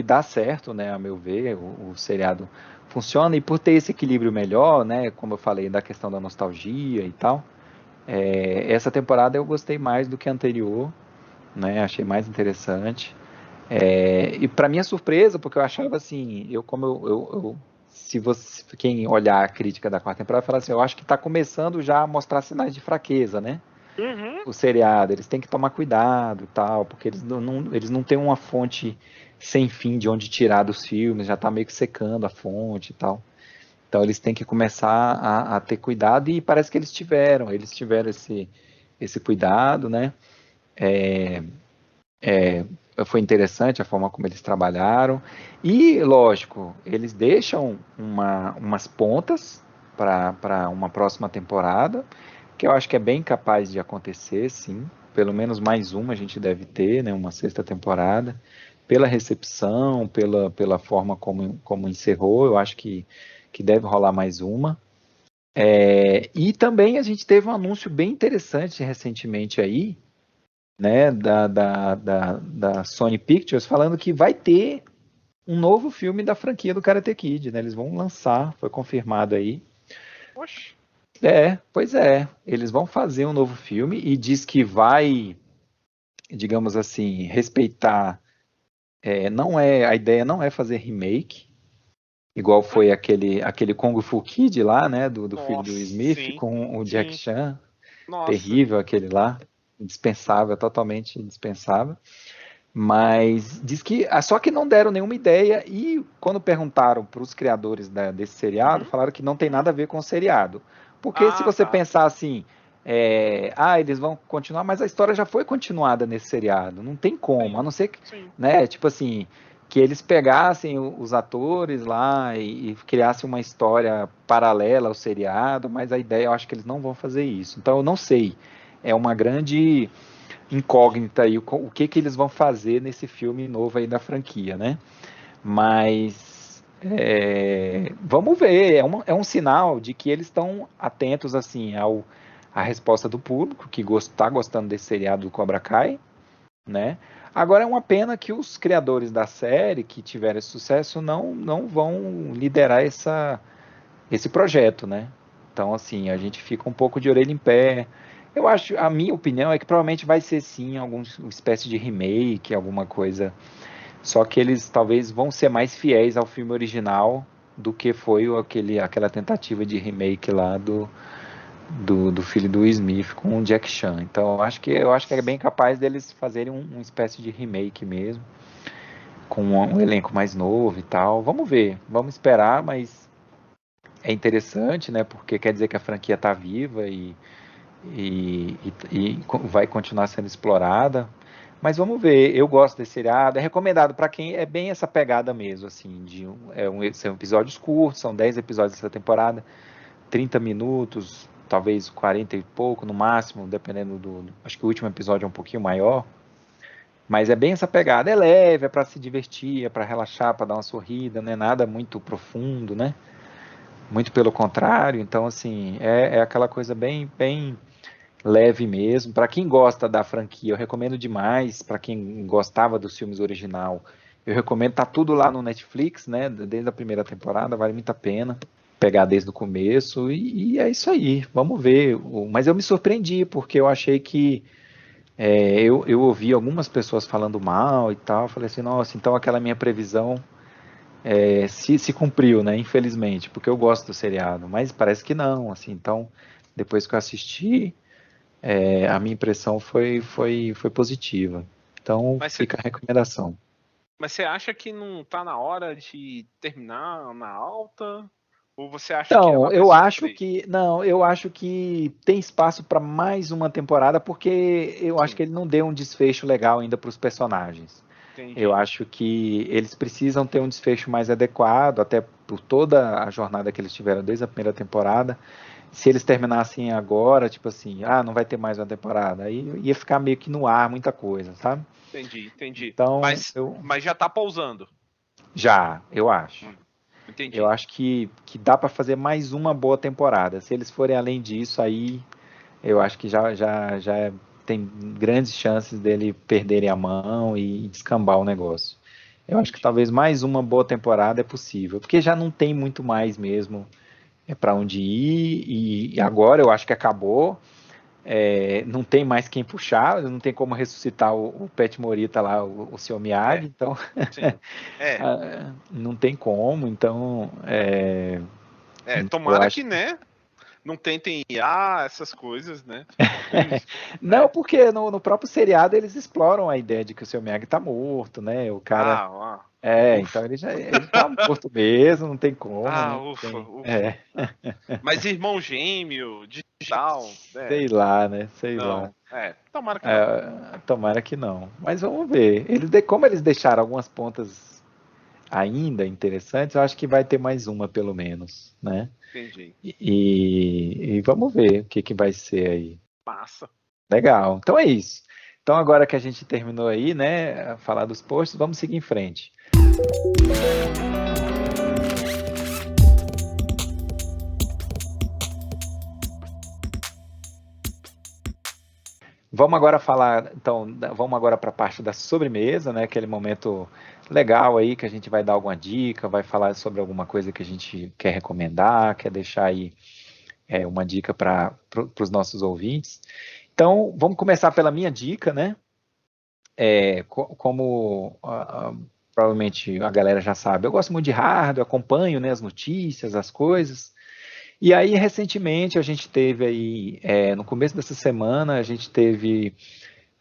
dá certo, né? A meu ver, o seriado funciona. E por ter esse equilíbrio melhor, né? Como eu falei, da questão da nostalgia e tal, essa temporada eu gostei mais do que a anterior, né? Achei mais interessante. E para minha surpresa, porque eu achava assim, se você, quem olhar a crítica da quarta temporada, fala assim, eu acho que está começando já a mostrar sinais de fraqueza, né? Uhum. O seriado, eles têm que tomar cuidado e tal, porque eles não têm uma fonte sem fim de onde tirar dos filmes, já está meio que secando a fonte e tal. Então eles têm que começar a ter cuidado e parece que eles tiveram esse cuidado, né? Foi interessante a forma como eles trabalharam. E, lógico, eles deixam umas pontas para uma próxima temporada, que eu acho que é bem capaz de acontecer, sim. Pelo menos mais uma a gente deve ter, né, uma sexta temporada. Pela recepção, pela forma como encerrou, eu acho que deve rolar mais uma. E também a gente teve um anúncio bem interessante recentemente aí, né, da Sony Pictures, falando que vai ter um novo filme da franquia do Karate Kid, né? Eles vão lançar, foi confirmado aí. Oxe. Pois é, eles vão fazer um novo filme e diz que vai, digamos assim, respeitar. Não é a ideia não é fazer remake, igual Hum. foi aquele Kung Fu Kid lá, né, do filho do Nossa, Smith sim. com o Jack Sim. Chan, Nossa. terrível aquele lá, indispensável, totalmente indispensável. Mas diz que. Só que não deram nenhuma ideia e quando perguntaram para os criadores desse seriado, Uhum. falaram que não tem nada a ver com o seriado. Porque se Ah, você tá. pensar assim, eles vão continuar, mas a história já foi continuada nesse seriado. Não tem como, a Sim. não ser que, Sim. né, tipo assim, que eles pegassem os atores lá e criassem uma história paralela ao seriado, mas a ideia eu acho que eles não vão fazer isso. Então eu não sei. É uma grande incógnita aí o que eles vão fazer nesse filme novo aí da franquia, né? Mas vamos ver, é um sinal de que eles estão atentos assim à resposta do público que está gostando desse seriado do Cobra Kai, né? Agora é uma pena que os criadores da série que tiveram esse sucesso não vão liderar esse projeto, né? Então, assim, a gente fica um pouco de orelha em pé. Eu acho, a minha opinião é que provavelmente vai ser sim alguma espécie de remake, alguma coisa. Só que eles talvez vão ser mais fiéis ao filme original do que foi aquela tentativa de remake lá do filho do Smith com o Jack Chan. Então, eu acho que é Nossa. bem capaz deles fazerem uma espécie de remake mesmo, com um elenco mais novo e tal. Vamos ver, vamos esperar, mas é interessante, né? Porque quer dizer que a franquia está viva e vai continuar sendo explorada. Mas vamos ver, eu gosto desse seriado, é recomendado para quem é bem essa pegada mesmo, assim, são episódios curtos, são 10 episódios dessa temporada, 30 minutos, talvez 40 e pouco no máximo, dependendo acho que o último episódio é um pouquinho maior, mas é bem essa pegada, é leve, é para se divertir, é para relaxar, para dar uma sorrida, não é nada muito profundo, né? Muito pelo contrário, então assim, é aquela coisa bem leve mesmo. Para quem gosta da franquia, eu recomendo demais. Para quem gostava dos filmes original, eu recomendo. Tá tudo lá no Netflix, né? Desde a primeira temporada, vale muito a pena pegar desde o começo. E é isso aí. Vamos ver. Mas eu me surpreendi porque eu achei que eu ouvi algumas pessoas falando mal e tal. Falei assim, nossa, então aquela minha previsão se cumpriu, né? Infelizmente, porque eu gosto do seriado, mas parece que não, assim. Então, depois que eu assisti, a minha impressão foi positiva. Então, Mas fica a recomendação. você acha que não tá na hora de terminar na alta? Ou você acha que Então, ela vai sofrer? eu acho que tem espaço para mais uma temporada, porque eu acho Sim, que ele não deu um desfecho legal ainda para os personagens. Eu entendi. acho que eles precisam ter um desfecho mais adequado, até por toda a jornada que eles tiveram desde a primeira temporada. Se eles terminassem agora, tipo assim, não vai ter mais uma temporada, aí ia ficar meio que no ar muita coisa, sabe? Entendi. Então, Mas já tá pousando. eu acho. Hum, Eu entendi. acho que dá para fazer mais uma boa temporada. Se eles forem além disso, aí eu acho que já tem grandes chances dele perderem a mão e descambar o negócio. Eu acho que Entendi. talvez mais uma boa temporada é possível, porque já não tem muito mais mesmo para onde ir, e agora eu acho que acabou. Não tem mais quem puxar, não tem como ressuscitar o Pet Morita lá, o Sr. Miyagi, É, então sim. É, não tem como, então eu tomara acho que, que né, não tentem IA, essas coisas, né? não, Né? porque no próprio seriado eles exploram a ideia de que o Sr. Miyagi tá morto, né? O cara. Ó, Então ufa. ele tá morto mesmo, não tem como, Ah, né? ufa. Ah. Mas irmão gêmeo, digital, Sei lá, né? Sei lá. não. Tomara que não. Tomara que não. Mas vamos ver. Como eles deixaram algumas pontas ainda interessantes, eu acho que vai ter mais uma, pelo menos, né? Entendi. E vamos ver o que vai ser aí. Massa. Legal. Então é isso. Então agora que a gente terminou aí, né, a falar dos posts, vamos seguir em frente. Vamos agora falar, então, vamos agora para a parte da sobremesa, né? Aquele momento legal aí que a gente vai dar alguma dica, vai falar sobre alguma coisa que a gente quer recomendar, quer deixar aí uma dica para os nossos ouvintes. Então, vamos começar pela minha dica, né? Como provavelmente a galera já sabe, eu gosto muito de hardware, acompanho, né, as notícias, as coisas. E aí, recentemente, a gente teve aí, no começo dessa semana, a gente teve,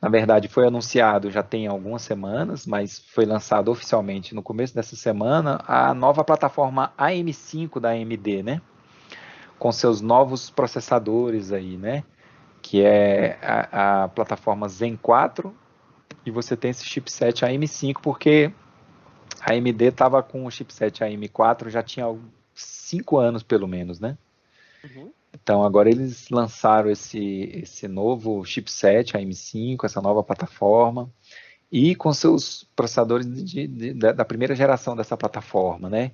na verdade, foi anunciado já tem algumas semanas, mas foi lançado oficialmente no começo dessa semana, a nova plataforma AM5 da AMD, né? Com seus novos processadores aí, né? Que é a plataforma Zen 4, e você tem esse chipset AM5, porque a AMD estava com o chipset AM4 já tinha 5 anos, pelo menos, né? Uhum. Então agora eles lançaram esse novo chipset, a M5, essa nova plataforma, e com seus processadores da primeira geração dessa plataforma, né?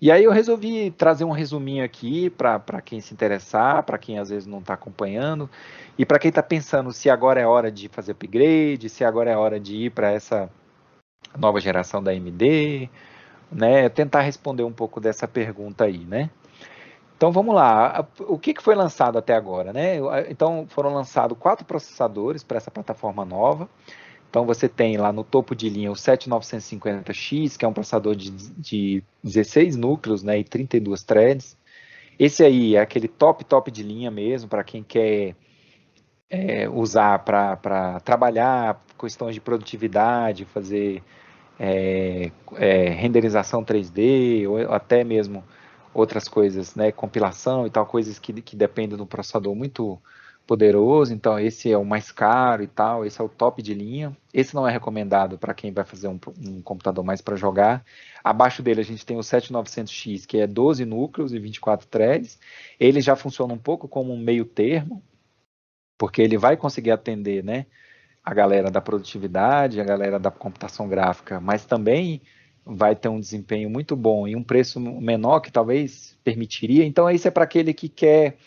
E aí eu resolvi trazer um resuminho aqui para quem se interessar, para quem às vezes não está acompanhando, e para quem está pensando se agora é hora de fazer upgrade, se agora é hora de ir para essa nova geração da AMD, né? Tentar responder um pouco dessa pergunta aí, né? Então vamos lá, o que foi lançado até agora, né? Então foram lançados 4 processadores para essa plataforma nova. Então você tem lá no topo de linha o 7950X, que é um processador de 16 núcleos, né, e 32 threads. Esse aí é aquele top de linha mesmo, para quem quer usar para trabalhar questões de produtividade, fazer renderização 3D, ou até mesmo outras coisas, né, compilação e tal, coisas que dependem do processador muito poderoso. Então esse é o mais caro e tal, esse é o top de linha. Esse não é recomendado para quem vai fazer um computador mais para jogar. Abaixo dele a gente tem o 7900X, que é 12 núcleos e 24 threads. Ele já funciona um pouco como um meio termo, porque ele vai conseguir atender, né, a galera da produtividade, a galera da computação gráfica, mas também vai ter um desempenho muito bom e um preço menor que talvez permitiria. Então, isso é para aquele que quer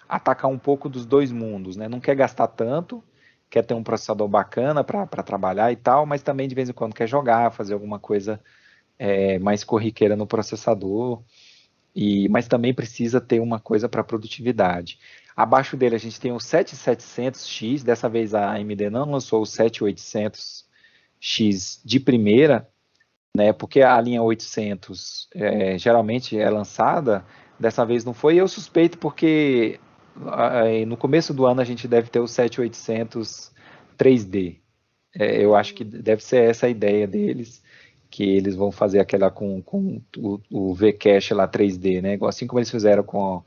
atacar um pouco dos dois mundos, né? Não quer gastar tanto, quer ter um processador bacana para trabalhar e tal, mas também de vez em quando quer jogar, fazer alguma coisa mais corriqueira no processador. Mas também precisa ter uma coisa para produtividade. Abaixo dele a gente tem o 7700X, dessa vez a AMD não lançou o 7800X de primeira, né? Porque a linha 800 geralmente é lançada, dessa vez não foi. Eu suspeito porque no começo do ano a gente deve ter o 7800 3D. Eu acho que deve ser essa a ideia deles, que eles vão fazer aquela com o Vcache lá 3D, né? Assim como eles fizeram com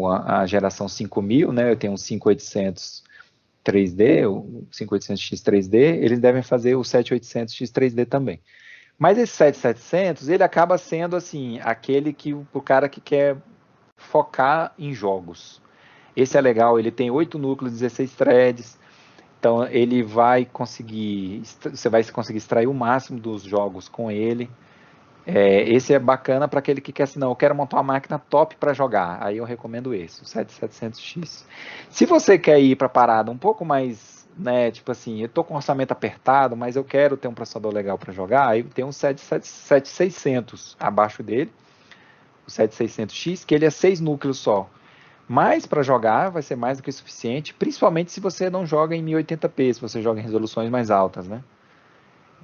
a geração 5000, né? Eu tenho um 5800 3D, o 5800X 3D, eles devem fazer o 7800X 3D também. Mas esse 7700, ele acaba sendo assim, aquele que o cara que quer focar em jogos. Esse é legal, ele tem 8 núcleos, 16 threads, então ele vai conseguir, você vai conseguir extrair o máximo dos jogos com ele. Esse é bacana para aquele que quer assim, não, eu quero montar uma máquina top para jogar. Aí eu recomendo esse, o 7700X. Se você quer ir para parada um pouco mais, né, tipo assim, eu tô com orçamento apertado, mas eu quero ter um processador legal para jogar, aí tem um 7600 abaixo dele, o 7600X, que ele é 6 núcleos só. Mas para jogar vai ser mais do que suficiente, principalmente se você não joga em 1080p, se você joga em resoluções mais altas, né?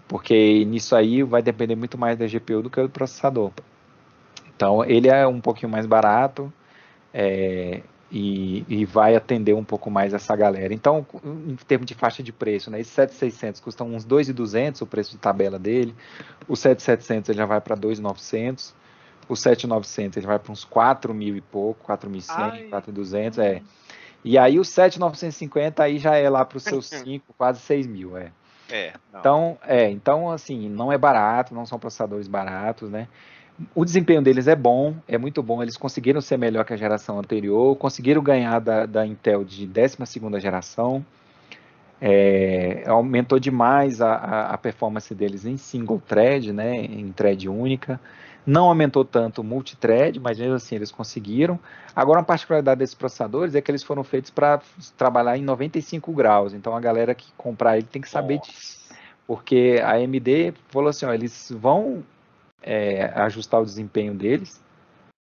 Porque nisso aí vai depender muito mais da GPU do que do processador. Então ele é um pouquinho mais barato e vai atender um pouco mais essa galera. Então, em termos de faixa de preço, né, esse 7600 custa uns 2.200 o preço de tabela dele, o 7700 ele já vai para 2.900, o 7900 ele vai para uns 4.000 e pouco, 4.100, 4.200, E aí o 7.950 aí já é lá para os seus 5, quase 6.000, Então, assim, não é barato, não são processadores baratos, né? O desempenho deles é bom, é muito bom. Eles conseguiram ser melhor que a geração anterior, conseguiram ganhar da Intel de 12ª geração. Aumentou demais a performance deles em single thread, né, em thread única. Não aumentou tanto o multithread, mas mesmo assim eles conseguiram. Agora, uma particularidade desses processadores é que eles foram feitos para trabalhar em 95 graus. Então, a galera que comprar ele tem que saber disso. Porque a AMD falou assim, ó, eles vão ajustar o desempenho deles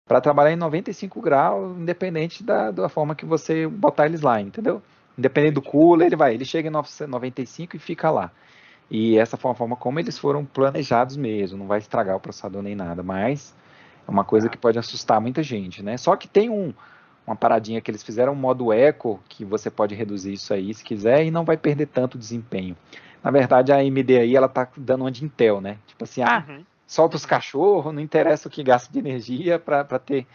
para trabalhar em 95 graus, independente da forma que você botar eles lá, entendeu? Independente do cooler, ele chega em 95 e fica lá. E essa foi a forma como eles foram planejados mesmo, não vai estragar o processador nem nada, mas é uma coisa que pode assustar muita gente, né? Só que tem uma paradinha que eles fizeram, um modo eco, que você pode reduzir isso aí se quiser e não vai perder tanto desempenho. Na verdade, a AMD aí, ela tá dando uma de Intel, né? Tipo assim, solta os cachorros, não interessa o que gasta de energia para ter...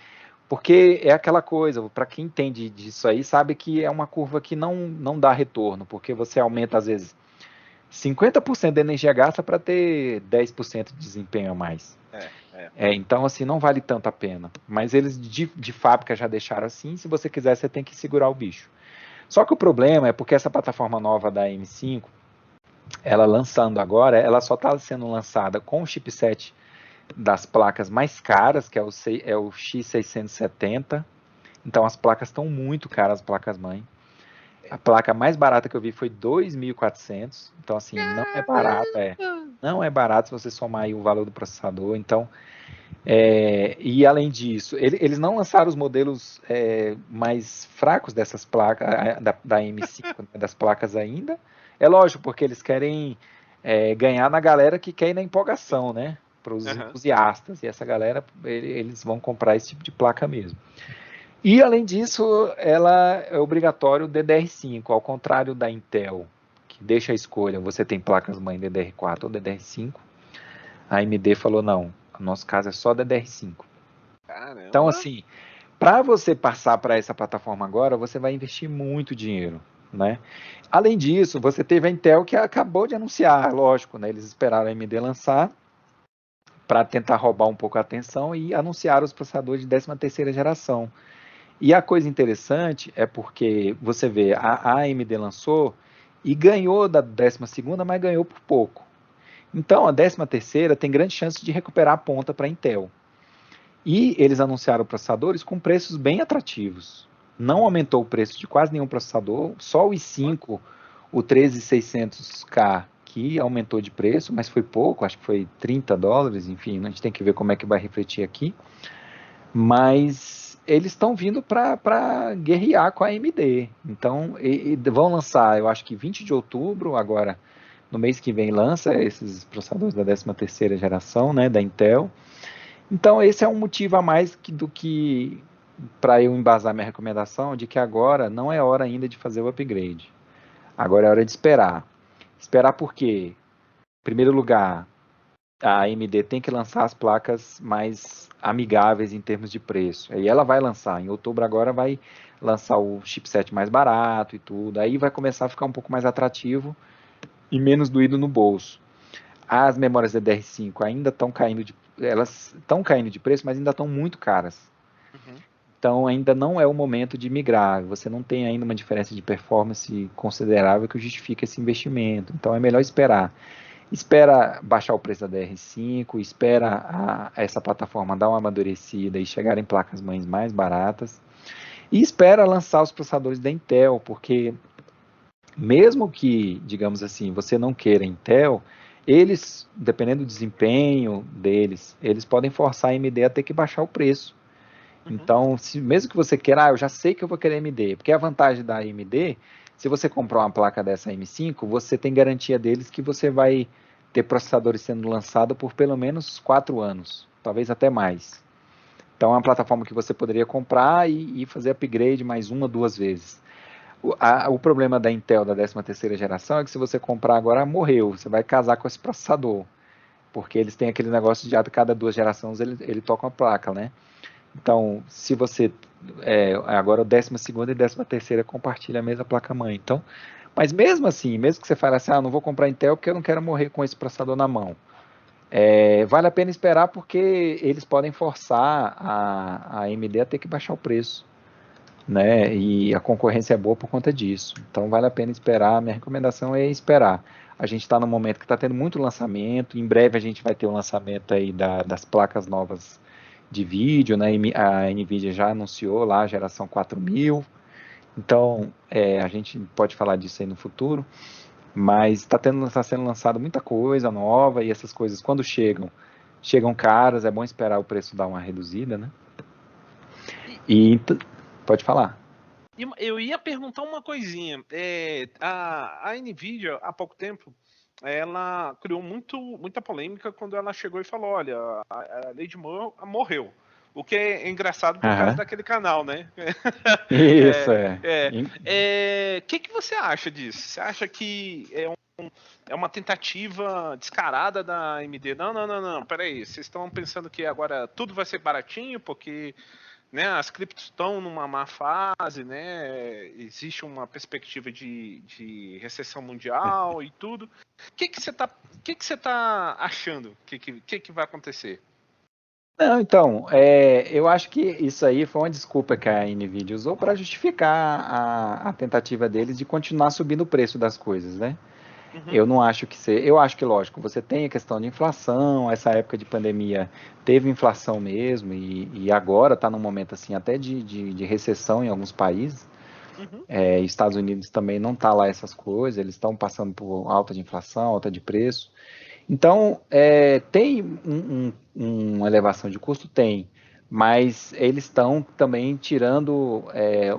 Porque é aquela coisa, para quem entende disso aí, sabe que é uma curva que não dá retorno, porque você aumenta, às vezes, 50% da energia gasta para ter 10% de desempenho a mais. Então, assim, não vale tanto a pena. Mas eles, de fábrica, já deixaram assim, se você quiser, você tem que segurar o bicho. Só que o problema é porque essa plataforma nova da M5, ela lançando agora, ela só está sendo lançada com o chipset das placas mais caras, que é o X670. Então as placas estão muito caras, as placas mãe. A placa mais barata que eu vi foi 2.400. Então assim, não é barato, não é barato se você somar aí o valor do processador. Então, e além disso, eles não lançaram os modelos mais fracos dessas placas, da M5, né, das placas ainda. É lógico, porque eles querem ganhar na galera que quer ir na empolgação, né? Para os entusiastas. E essa galera, eles vão comprar esse tipo de placa mesmo. E além disso, ela é obrigatório o DDR5, ao contrário da Intel, que deixa a escolha, você tem placas mãe DDR4 ou DDR5. A AMD falou, não, no nosso caso é só DDR5. Caramba. Então, assim, para você passar para essa plataforma agora, você vai investir muito dinheiro, né? Além disso, você teve a Intel que acabou de anunciar, lógico, né? Eles esperaram a AMD lançar para tentar roubar um pouco a atenção e anunciar os processadores de 13ª geração. E a coisa interessante é porque você vê, a AMD lançou e ganhou da 12ª, mas ganhou por pouco. Então, a 13ª tem grande chance de recuperar a ponta para a Intel. E eles anunciaram processadores com preços bem atrativos. Não aumentou o preço de quase nenhum processador, só o i5, o 13600K, que aumentou de preço, mas foi pouco, acho que foi $30, enfim, a gente tem que ver como é que vai refletir aqui. Mas eles estão vindo para guerrear com a AMD. Então, vão lançar, eu acho que 20 de outubro, agora, no mês que vem lança esses processadores da 13ª geração, né, da Intel. Então esse é um motivo a mais do que para eu embasar minha recomendação de que agora não é hora ainda de fazer o upgrade. Agora é hora de esperar. Esperar por quê? Em primeiro lugar, a AMD tem que lançar as placas mais amigáveis em termos de preço. Aí ela vai lançar, em outubro agora vai lançar o chipset mais barato e tudo. Aí vai começar a ficar um pouco mais atrativo e menos doído no bolso. As memórias DDR5 ainda estão caindo elas estão caindo de preço, mas ainda estão muito caras. Uhum. Então ainda não é o momento de migrar. Você não tem ainda uma diferença de performance considerável que justifique esse investimento. Então é melhor esperar. Espera baixar o preço da DR5, espera essa plataforma dar uma amadurecida e chegar em placas mães mais baratas. E espera lançar os processadores da Intel, porque mesmo que, digamos assim, você não queira Intel, eles, dependendo do desempenho deles, eles podem forçar a AMD a ter que baixar o preço. Uhum. Então, mesmo que você queira, eu já sei que eu vou querer AMD, porque a vantagem da AMD, se você comprar uma placa dessa M5, você tem garantia deles que você vai ter processadores sendo lançados por pelo menos 4 anos, talvez até mais. Então, é uma plataforma que você poderia comprar e fazer upgrade mais uma, duas vezes. O problema da Intel da 13ª geração é que se você comprar agora, morreu. Você vai casar com esse processador. Porque eles têm aquele negócio de a cada 2 gerações ele toca uma placa, né? Então, se você agora o 12ª e 13ª compartilha a mesma placa-mãe. Então, mas mesmo assim, mesmo que você fale assim, não vou comprar Intel porque eu não quero morrer com esse processador na mão. Vale a pena esperar porque eles podem forçar a AMD a ter que baixar o preço, né? E a concorrência é boa por conta disso. Então vale a pena esperar. Minha recomendação é esperar. A gente está no momento que está tendo muito lançamento. Em breve a gente vai ter o lançamento aí das placas novas de vídeo, né? A Nvidia já anunciou lá a geração 4000. Então a gente pode falar disso aí no futuro. Mas está sendo lançado muita coisa nova e essas coisas quando chegam caras. É bom esperar o preço dar uma reduzida, né? E, E pode falar. eu ia perguntar uma coisinha. A Nvidia, há pouco tempo, ela criou muita polêmica quando ela chegou e falou: olha, a Lady Moore morreu. O que é engraçado por causa Aham. daquele canal, né? Isso, Que você acha disso? Você acha que é uma tentativa descarada da AMD? Não, peraí. Vocês estão pensando que agora tudo vai ser baratinho porque, né, as criptos estão numa má fase, né? Existe uma perspectiva de recessão mundial e tudo. O que você tá achando que vai acontecer? Não, então, eu acho que isso aí foi uma desculpa que a Nvidia usou para justificar a tentativa deles de continuar subindo o preço das coisas, né? Uhum. Eu não acho que eu acho que, lógico, você tem a questão de inflação, essa época de pandemia teve inflação mesmo, e agora está num momento assim até de recessão em alguns países. Uhum. Estados Unidos também não está lá essas coisas, eles estão passando por alta de inflação, alta de preço. Então, tem uma elevação de custo? Tem, mas eles estão também tirando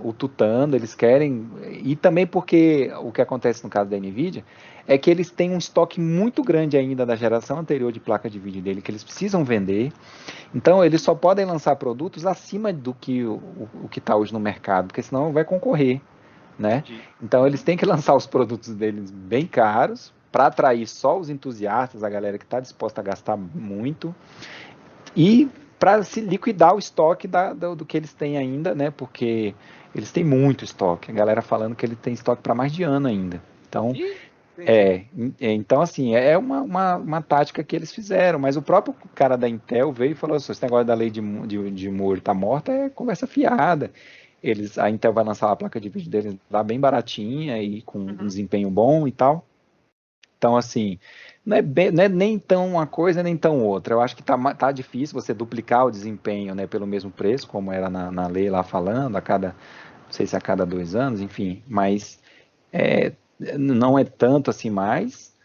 o tutano, eles querem, e também porque o que acontece no caso da NVIDIA é que eles têm um estoque muito grande ainda da geração anterior de placa de vídeo dele, que eles precisam vender, então eles só podem lançar produtos acima do que o que está hoje no mercado, porque senão vai concorrer, né? Entendi. Então eles Uhum. têm que lançar os produtos deles bem caros para atrair só os entusiastas, a galera que está disposta a gastar muito e para se liquidar o estoque do que eles têm ainda, né? Porque eles têm muito estoque. A galera falando que ele tem estoque para mais de ano ainda. Então, Ih, entendi. então assim, é uma tática que eles fizeram, mas o próprio cara da Intel veio e falou assim, esse negócio da lei de Moore tá morta é conversa fiada. A Intel vai lançar a placa de vídeo deles lá bem baratinha e com um Uhum. desempenho bom e tal. Então, assim, não é nem tão uma coisa nem tão outra. Eu acho que tá difícil você duplicar o desempenho, né, pelo mesmo preço, como era na lei lá falando, não sei se a cada 2 anos, enfim, mas é, não é tanto assim mais,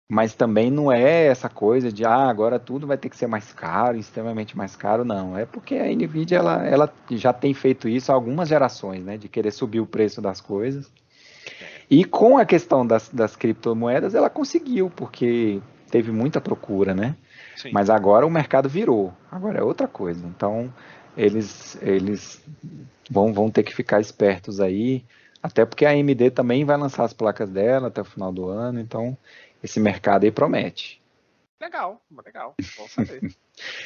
mas também não é essa coisa de, agora tudo vai ter que ser mais caro, extremamente mais caro, não. É porque a Nvidia, ela já tem feito isso há algumas gerações, né, de querer subir o preço das coisas. E com a questão das criptomoedas, ela conseguiu, porque teve muita procura, né? Sim. Mas agora o mercado virou, agora é outra coisa. Então, eles vão ter que ficar espertos aí, até porque a AMD também vai lançar as placas dela até o final do ano, então esse mercado aí promete. Legal, legal. Bom saber.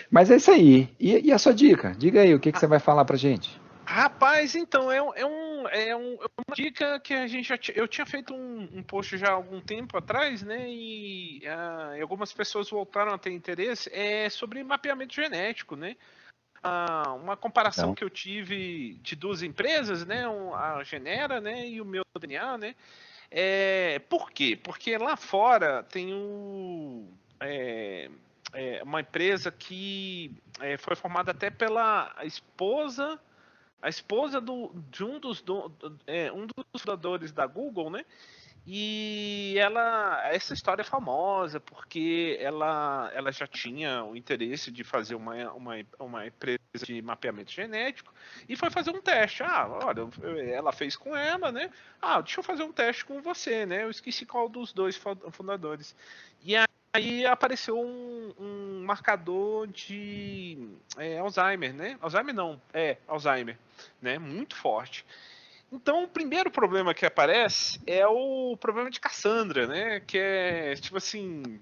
Mas é isso aí. E a sua dica? Diga aí, o que você vai falar pra gente? Rapaz, então, é uma dica que a gente eu tinha feito um post já há algum tempo atrás, né? E algumas pessoas voltaram a ter interesse, sobre mapeamento genético, né? Uma comparação Então, que eu tive de duas empresas, né? A Genera, né? E o meu DNA, né? Por quê? Porque lá fora tem uma empresa que foi formada até pela esposa. A esposa de um dos fundadores da Google, né? E essa história é famosa porque ela já tinha o interesse de fazer uma empresa de mapeamento genético e foi fazer um teste. Olha, ela fez com ela, né? Deixa eu fazer um teste com você, né? Eu esqueci qual dos dois fundadores. E aí apareceu um marcador de Alzheimer, né? Alzheimer não, Alzheimer, né? Muito forte. Então, o primeiro problema que aparece é o problema de Cassandra, né? Que é, tipo assim,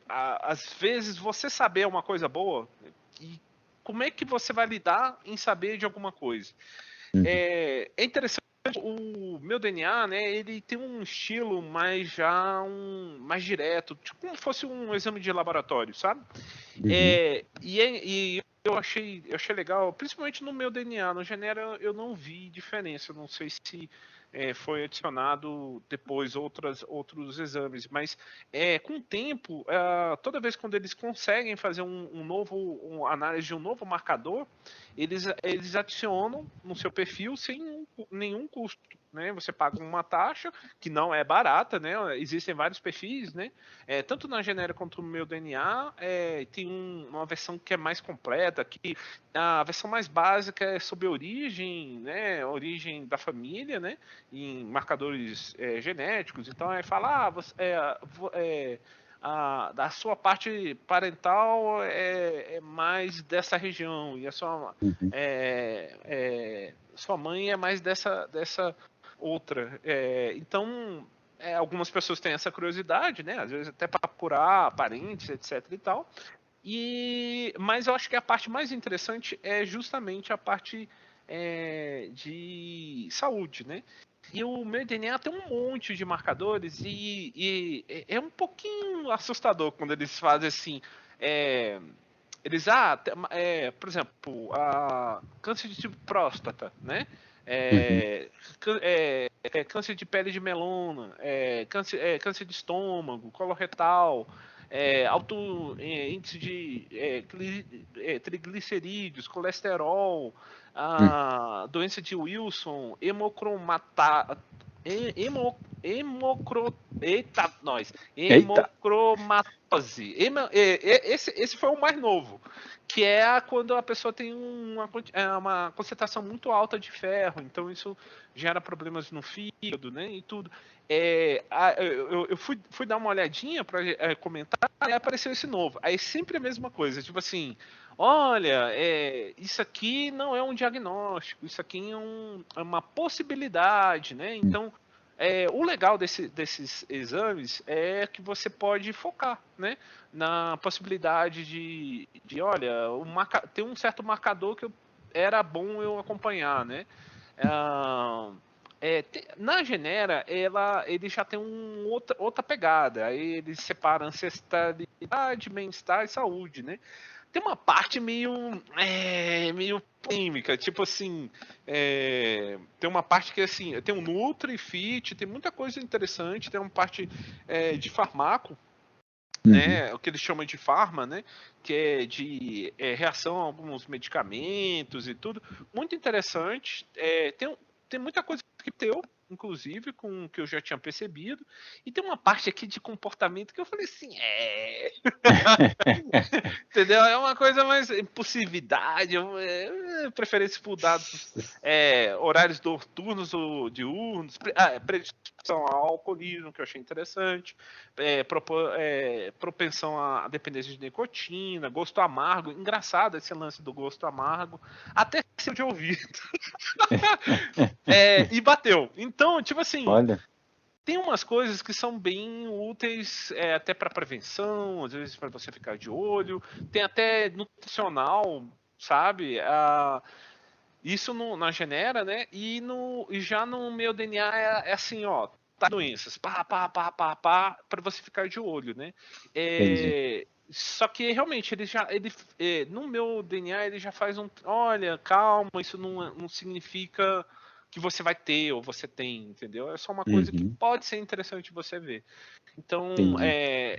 às vezes você saber uma coisa boa, e como é que você vai lidar em saber de alguma coisa? uhum, É interessante, o meu DNA, né? Ele tem um estilo mais direto, tipo como se fosse um exame de laboratório, sabe? uhum. E eu achei legal, principalmente no meu DNA. No Genera eu não vi diferença. Eu não sei se foi adicionado depois outros exames, mas com o tempo, toda vez quando eles conseguem fazer uma análise de um novo marcador, eles adicionam no seu perfil sem nenhum custo. Né? Você paga uma taxa que não é barata, né? Existem vários perfis, né? Tanto na Genera quanto no meu DNA, tem uma versão que é mais completa, que a versão mais básica é sobre a origem, né? Origem da família, né? Em marcadores genéticos. Então, fala, da sua parte parental é mais dessa região e a Uhum. sua mãe é mais dessa outra. Então, algumas pessoas têm essa curiosidade, né? Às vezes até para apurar parentes, etc e tal. Mas eu acho que a parte mais interessante é justamente a parte de saúde, né? E o meu DNA tem um monte de marcadores e é um pouquinho assustador quando eles fazem assim. é, por exemplo, câncer de tipo próstata, né? Uhum. Câncer de pele de melona, câncer de estômago, coloretal, alto índice de triglicerídeos, colesterol, Uhum. doença de Wilson, hemocromata, hemo, hemocro, eita, nós, Eita! hemocromatose. Esse foi o mais novo, que é quando a pessoa tem uma concentração muito alta de ferro, então isso gera problemas no fígado, né, e tudo. Eu fui dar uma olhadinha para comentar e apareceu esse novo. Aí sempre a mesma coisa, tipo assim, olha, isso aqui não é um diagnóstico, isso aqui é uma possibilidade, né? Então, o legal desses exames é que você pode focar, né? Na possibilidade olha, tem um certo marcador que era bom eu acompanhar, né? Na Genera, ele já tem outra pegada. Aí ele separa ancestralidade, bem-estar e saúde, né? Tem uma parte meio polêmica, tipo assim, tem uma parte que assim, tem um Nutri, Fit, tem muita coisa interessante, tem uma parte de farmaco, Uhum. né, o que eles chamam de farma, né, que é de reação a alguns medicamentos e tudo, muito interessante. Tem muita coisa que teu, inclusive, com o que eu já tinha percebido. E tem uma parte aqui de comportamento que eu falei assim, entendeu? É uma coisa mais impulsividade, preferência por dados, horários noturnos ou diurnos, predisposição ao alcoolismo, que eu achei interessante, propensão à dependência de nicotina, gosto amargo, engraçado esse lance do gosto amargo, até seu de ouvido. E bateu. Então, tipo assim, Olha, tem umas coisas que são bem úteis até para prevenção, às vezes para você ficar de olho, tem até nutricional, sabe? Isso na Genera, né? E já no meu DNA é assim, ó, tá doenças, pá, para você ficar de olho, né? entendi. Só que realmente no meu DNA ele já faz olha, calma, isso não significa que você vai ter ou você tem, entendeu? É só uma coisa que Uhum, pode ser interessante você ver. Então, entendi.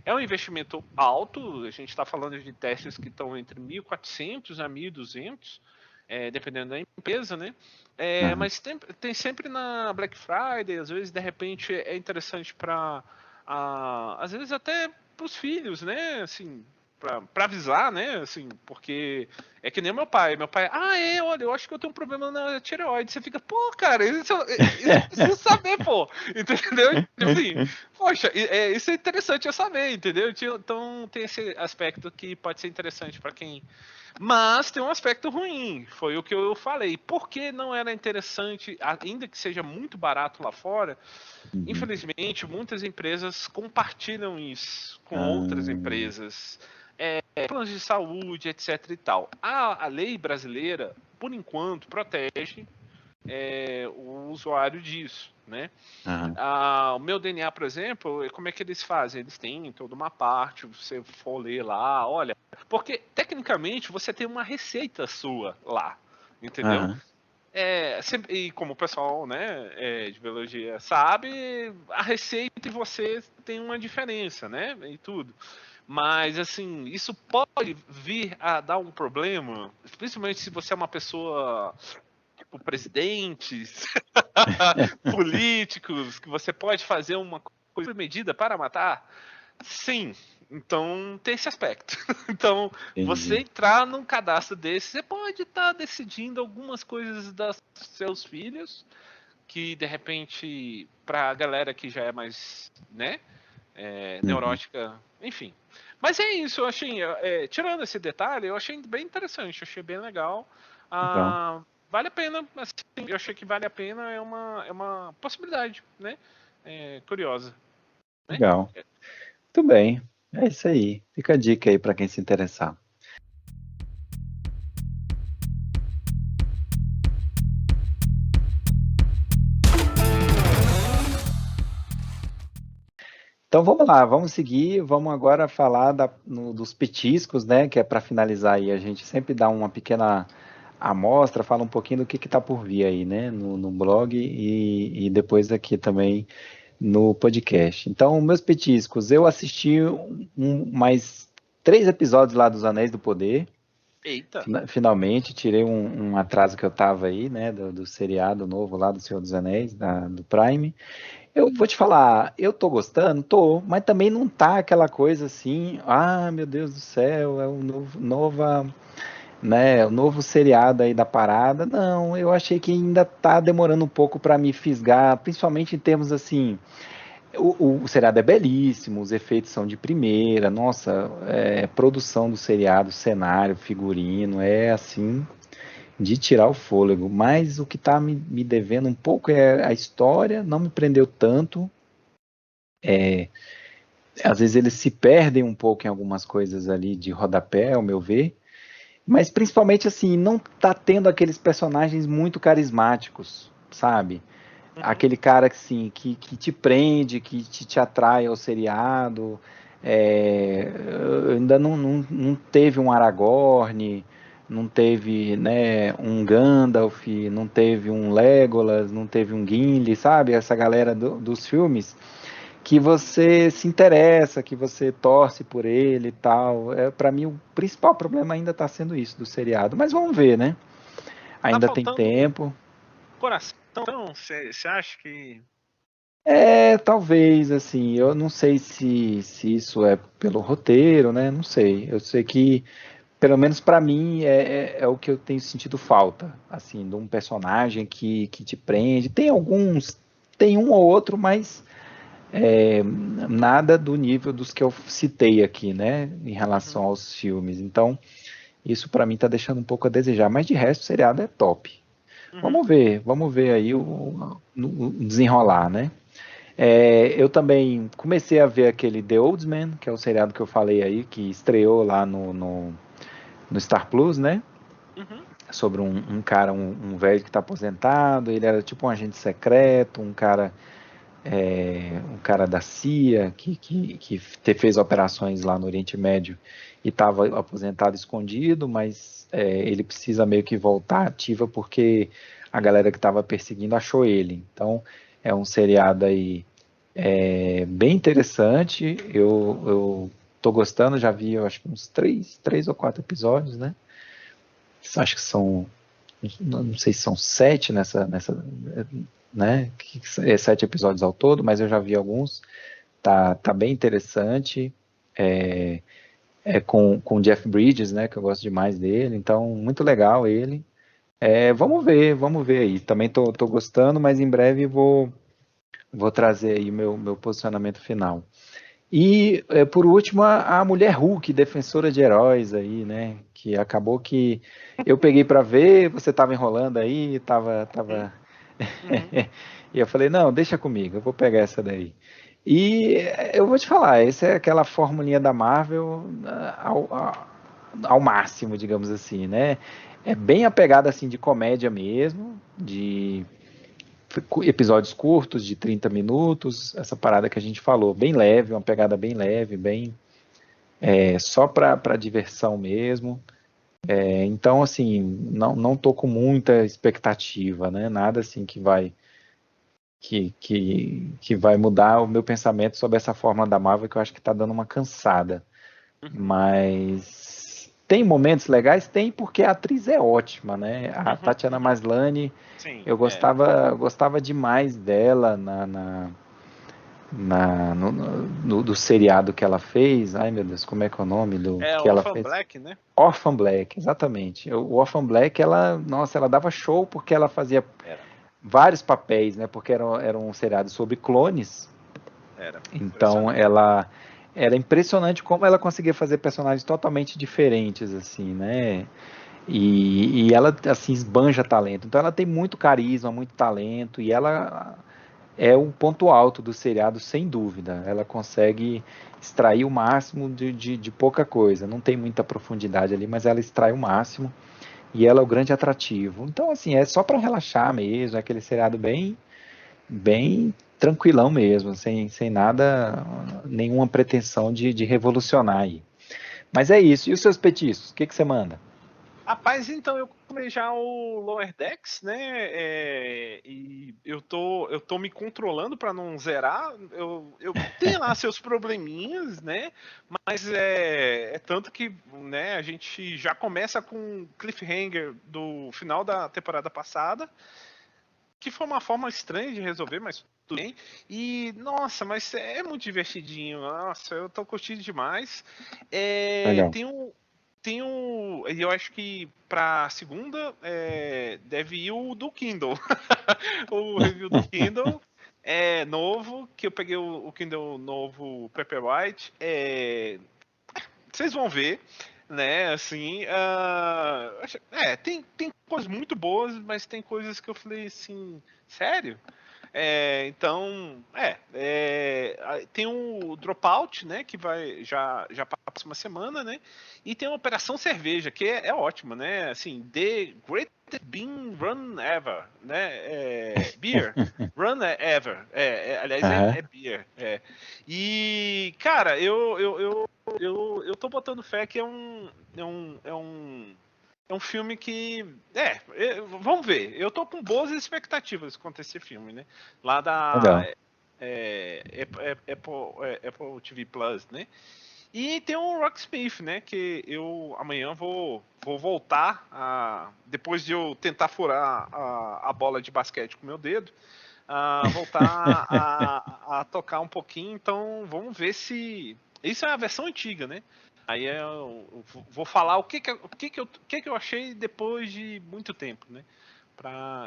é um investimento alto, a gente está falando de testes que estão entre 1.400 a 1.200, dependendo da empresa, né? Aham, Mas tem sempre na Black Friday, às vezes, de repente, é interessante para, às vezes, até para os filhos, né? Assim, para avisar, né? Assim, porque é que nem meu pai. Meu pai, olha, eu acho que eu tenho um problema na tireoide. Você fica, pô, cara, isso eu preciso saber, pô. Entendeu? Tipo assim, poxa, isso é interessante eu saber, entendeu? Então tem esse aspecto que pode ser interessante para quem. Mas tem um aspecto ruim, foi o que eu falei. Por que não era interessante, ainda que seja muito barato lá fora? uhum. Infelizmente, muitas empresas compartilham isso com outras Ah, empresas, planos de saúde, etc. e tal. A lei brasileira, por enquanto, protege o usuário disso, né? aham, O meu DNA, por exemplo, como é que eles fazem? Eles têm toda uma parte, você for ler lá, olha, porque tecnicamente você tem uma receita sua lá, entendeu? aham, E como o pessoal, né, de biologia sabe, a receita e você tem uma diferença, né, e tudo. Mas, assim, isso pode vir a dar um problema, principalmente se você é uma pessoa, tipo, presidentes, políticos, que você pode fazer uma coisa medida para matar. Sim, então tem esse aspecto. Então, você entendi. entrar num cadastro desse, você pode estar decidindo algumas coisas dos seus filhos, que de repente, para a galera que já é mais, né, Uhum. neurótica, enfim. Mas é isso, eu achei, tirando esse detalhe, eu achei bem interessante, eu achei bem legal. Legal, Vale a pena, assim, eu achei que vale a pena, é uma possibilidade, né? Curiosa, né? legal. Muito bem. É isso aí. Fica a dica aí para quem se interessar. Então vamos lá, vamos seguir, vamos agora falar dos petiscos, né? Que é para finalizar aí. A gente sempre dá uma pequena amostra, fala um pouquinho do que está por vir aí, né? No blog e depois aqui também no podcast. Então, meus petiscos, eu assisti mais 3 episódios lá dos Anéis do Poder. Eita. Finalmente, tirei um atraso que eu tava aí, né? Do seriado novo lá do Senhor dos Anéis, do Prime. Eu vou te falar, eu tô gostando, tô, mas também não tá aquela coisa assim, meu Deus do céu, é o novo seriado aí da parada. Não, eu achei que ainda tá demorando um pouco para me fisgar, principalmente em termos assim, o seriado é belíssimo, os efeitos são de primeira, nossa, produção do seriado, cenário, figurino, é assim, de tirar o fôlego, mas o que tá me devendo um pouco é a história, não me prendeu tanto, às vezes eles se perdem um pouco em algumas coisas ali de rodapé, ao meu ver, mas principalmente assim, não tá tendo aqueles personagens muito carismáticos, sabe? Uhum. Aquele cara assim, que te prende, que te atrai ao seriado. Ainda não teve um Aragorn, não teve, né, um Gandalf, não teve um Legolas, não teve um Gimli, sabe? Essa galera dos filmes que você se interessa, que você torce por ele e tal. Para mim, o principal problema ainda está sendo isso do seriado. Mas vamos ver, né? Tá Ainda tem faltando tempo. coração. Então, você acha que... Talvez, assim, eu não sei se isso é pelo roteiro, né? Não sei. Eu sei que, pelo menos pra mim, é o que eu tenho sentido falta, assim, de um personagem que te prende. Tem alguns, tem um ou outro, mas nada do nível dos que eu citei aqui, né? Em relação Uhum, aos filmes. Então, isso pra mim tá deixando um pouco a desejar. Mas de resto, o seriado é top. uhum, Vamos ver aí o desenrolar, né? Eu também comecei a ver aquele The Old Man, que é o seriado que eu falei aí, que estreou lá no Star Plus, né? uhum, Sobre um cara, um velho que está aposentado, ele era tipo um agente secreto, um cara da CIA que fez operações lá no Oriente Médio e estava aposentado escondido, mas ele precisa meio que voltar ativa porque a galera que estava perseguindo achou ele. Então é um seriado aí bem interessante. Eu tô gostando, já vi eu acho que uns três ou quatro episódios, né? Acho que são, não sei se são sete né? Sete episódios ao todo, mas eu já vi alguns. Tá bem interessante. É, com o Jeff Bridges, né? Que eu gosto demais dele. Então, muito legal ele. Vamos ver aí. Também tô gostando, mas em breve vou trazer aí meu posicionamento final. E, por último, a mulher Hulk, defensora de heróis aí, né? Que acabou que eu peguei pra ver, você tava enrolando aí, uhum, tava... uhum. E eu falei, não, deixa comigo, eu vou pegar essa daí. E eu vou te falar, essa é aquela formulinha da Marvel ao máximo, digamos assim, né? É bem apegada assim de comédia mesmo, de episódios curtos de 30 minutos, essa parada que a gente falou, bem leve, uma pegada bem leve, bem só para diversão mesmo. Então, assim, não tô com muita expectativa, né? Nada assim que vai mudar o meu pensamento sobre essa forma da Marvel que eu acho que está dando uma cansada. Uhum, Mas tem momentos legais? Tem, porque a atriz é ótima, né? A uhum, Tatiana uhum. Maslany, Sim, eu gostava demais dela do seriado que ela fez. Ai, meu Deus, como é que é o nome do é que ela Orphan fez? Black, né? Orphan Black, exatamente. O Orphan Black, nossa, ela dava show porque ela fazia Era, vários papéis, né? Porque era um seriado sobre clones. era. Então Impressionante. ela era impressionante como ela conseguia fazer personagens totalmente diferentes, assim, né? E ela assim esbanja talento. Então ela tem muito carisma, muito talento e ela é o ponto alto do seriado, sem dúvida. Ela consegue extrair o máximo de pouca coisa. Não tem muita profundidade ali, mas ela extrai o máximo e ela é o grande atrativo. Então, assim, é só para relaxar mesmo, é aquele seriado bem tranquilão mesmo, sem nada, nenhuma pretensão de revolucionar aí. Mas é isso. E os seus petiscos? O que você manda? Rapaz, então eu comprei já o Lower Decks, né? E eu tô me controlando para não zerar. Eu tenho lá seus probleminhas, né? Mas é tanto que, né? A gente já começa com cliffhanger do final da temporada passada, que foi uma forma estranha de resolver, mas tudo bem. E nossa, mas é muito divertidinho. Nossa, eu tô curtindo demais. Legal. Tem um, eu acho que pra segunda deve ir o do Kindle. O review do Kindle é novo, que eu peguei o Kindle novo Paperwhite. Vocês vão ver, né? Assim, tem coisas muito boas, mas tem coisas que eu falei assim, sério? Tem o Dropout, né, que vai já para a próxima semana, né, e tem a Operação Cerveja, que é ótima, né, assim, The Greatest Beer Run Ever, né, Beer Run Ever, aliás, Aham. é beer, e, cara, eu tô botando fé que é um filme que. Vamos ver. Eu tô com boas expectativas quanto a esse filme, né? Lá da Legal. Apple TV Plus, né? E tem o Rocksmith, né? Que eu amanhã vou voltar depois de eu tentar furar a bola de basquete com o meu dedo, voltar a tocar um pouquinho. Então vamos ver se. Isso é a versão antiga, né? Aí eu vou falar o que eu achei depois de muito tempo, né?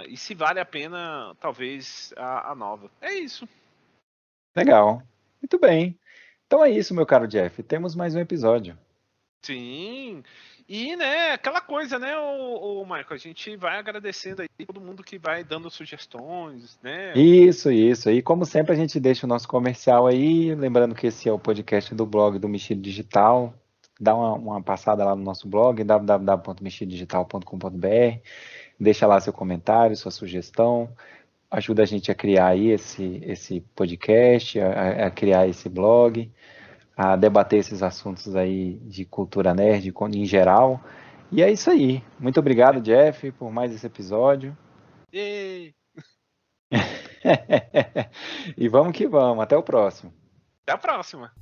E se vale a pena, talvez, a nova. É isso. Legal. Muito bem. Então é isso, meu caro Jeff. Temos mais um episódio. Sim. E, né, aquela coisa, né, o Michael, a gente vai agradecendo aí todo mundo que vai dando sugestões, né? Isso, isso. E como sempre a gente deixa o nosso comercial aí, lembrando que esse é o podcast do blog do Mexido Digital. Dá uma passada lá no nosso blog, www.mexidodigital.com.br. Deixa lá seu comentário, sua sugestão. Ajuda a gente a criar aí esse podcast, a criar esse blog, a debater esses assuntos aí de cultura nerd em geral. E é isso aí. Muito obrigado, Jeff, por mais esse episódio. E E vamos que vamos. Até o próximo. até a próxima.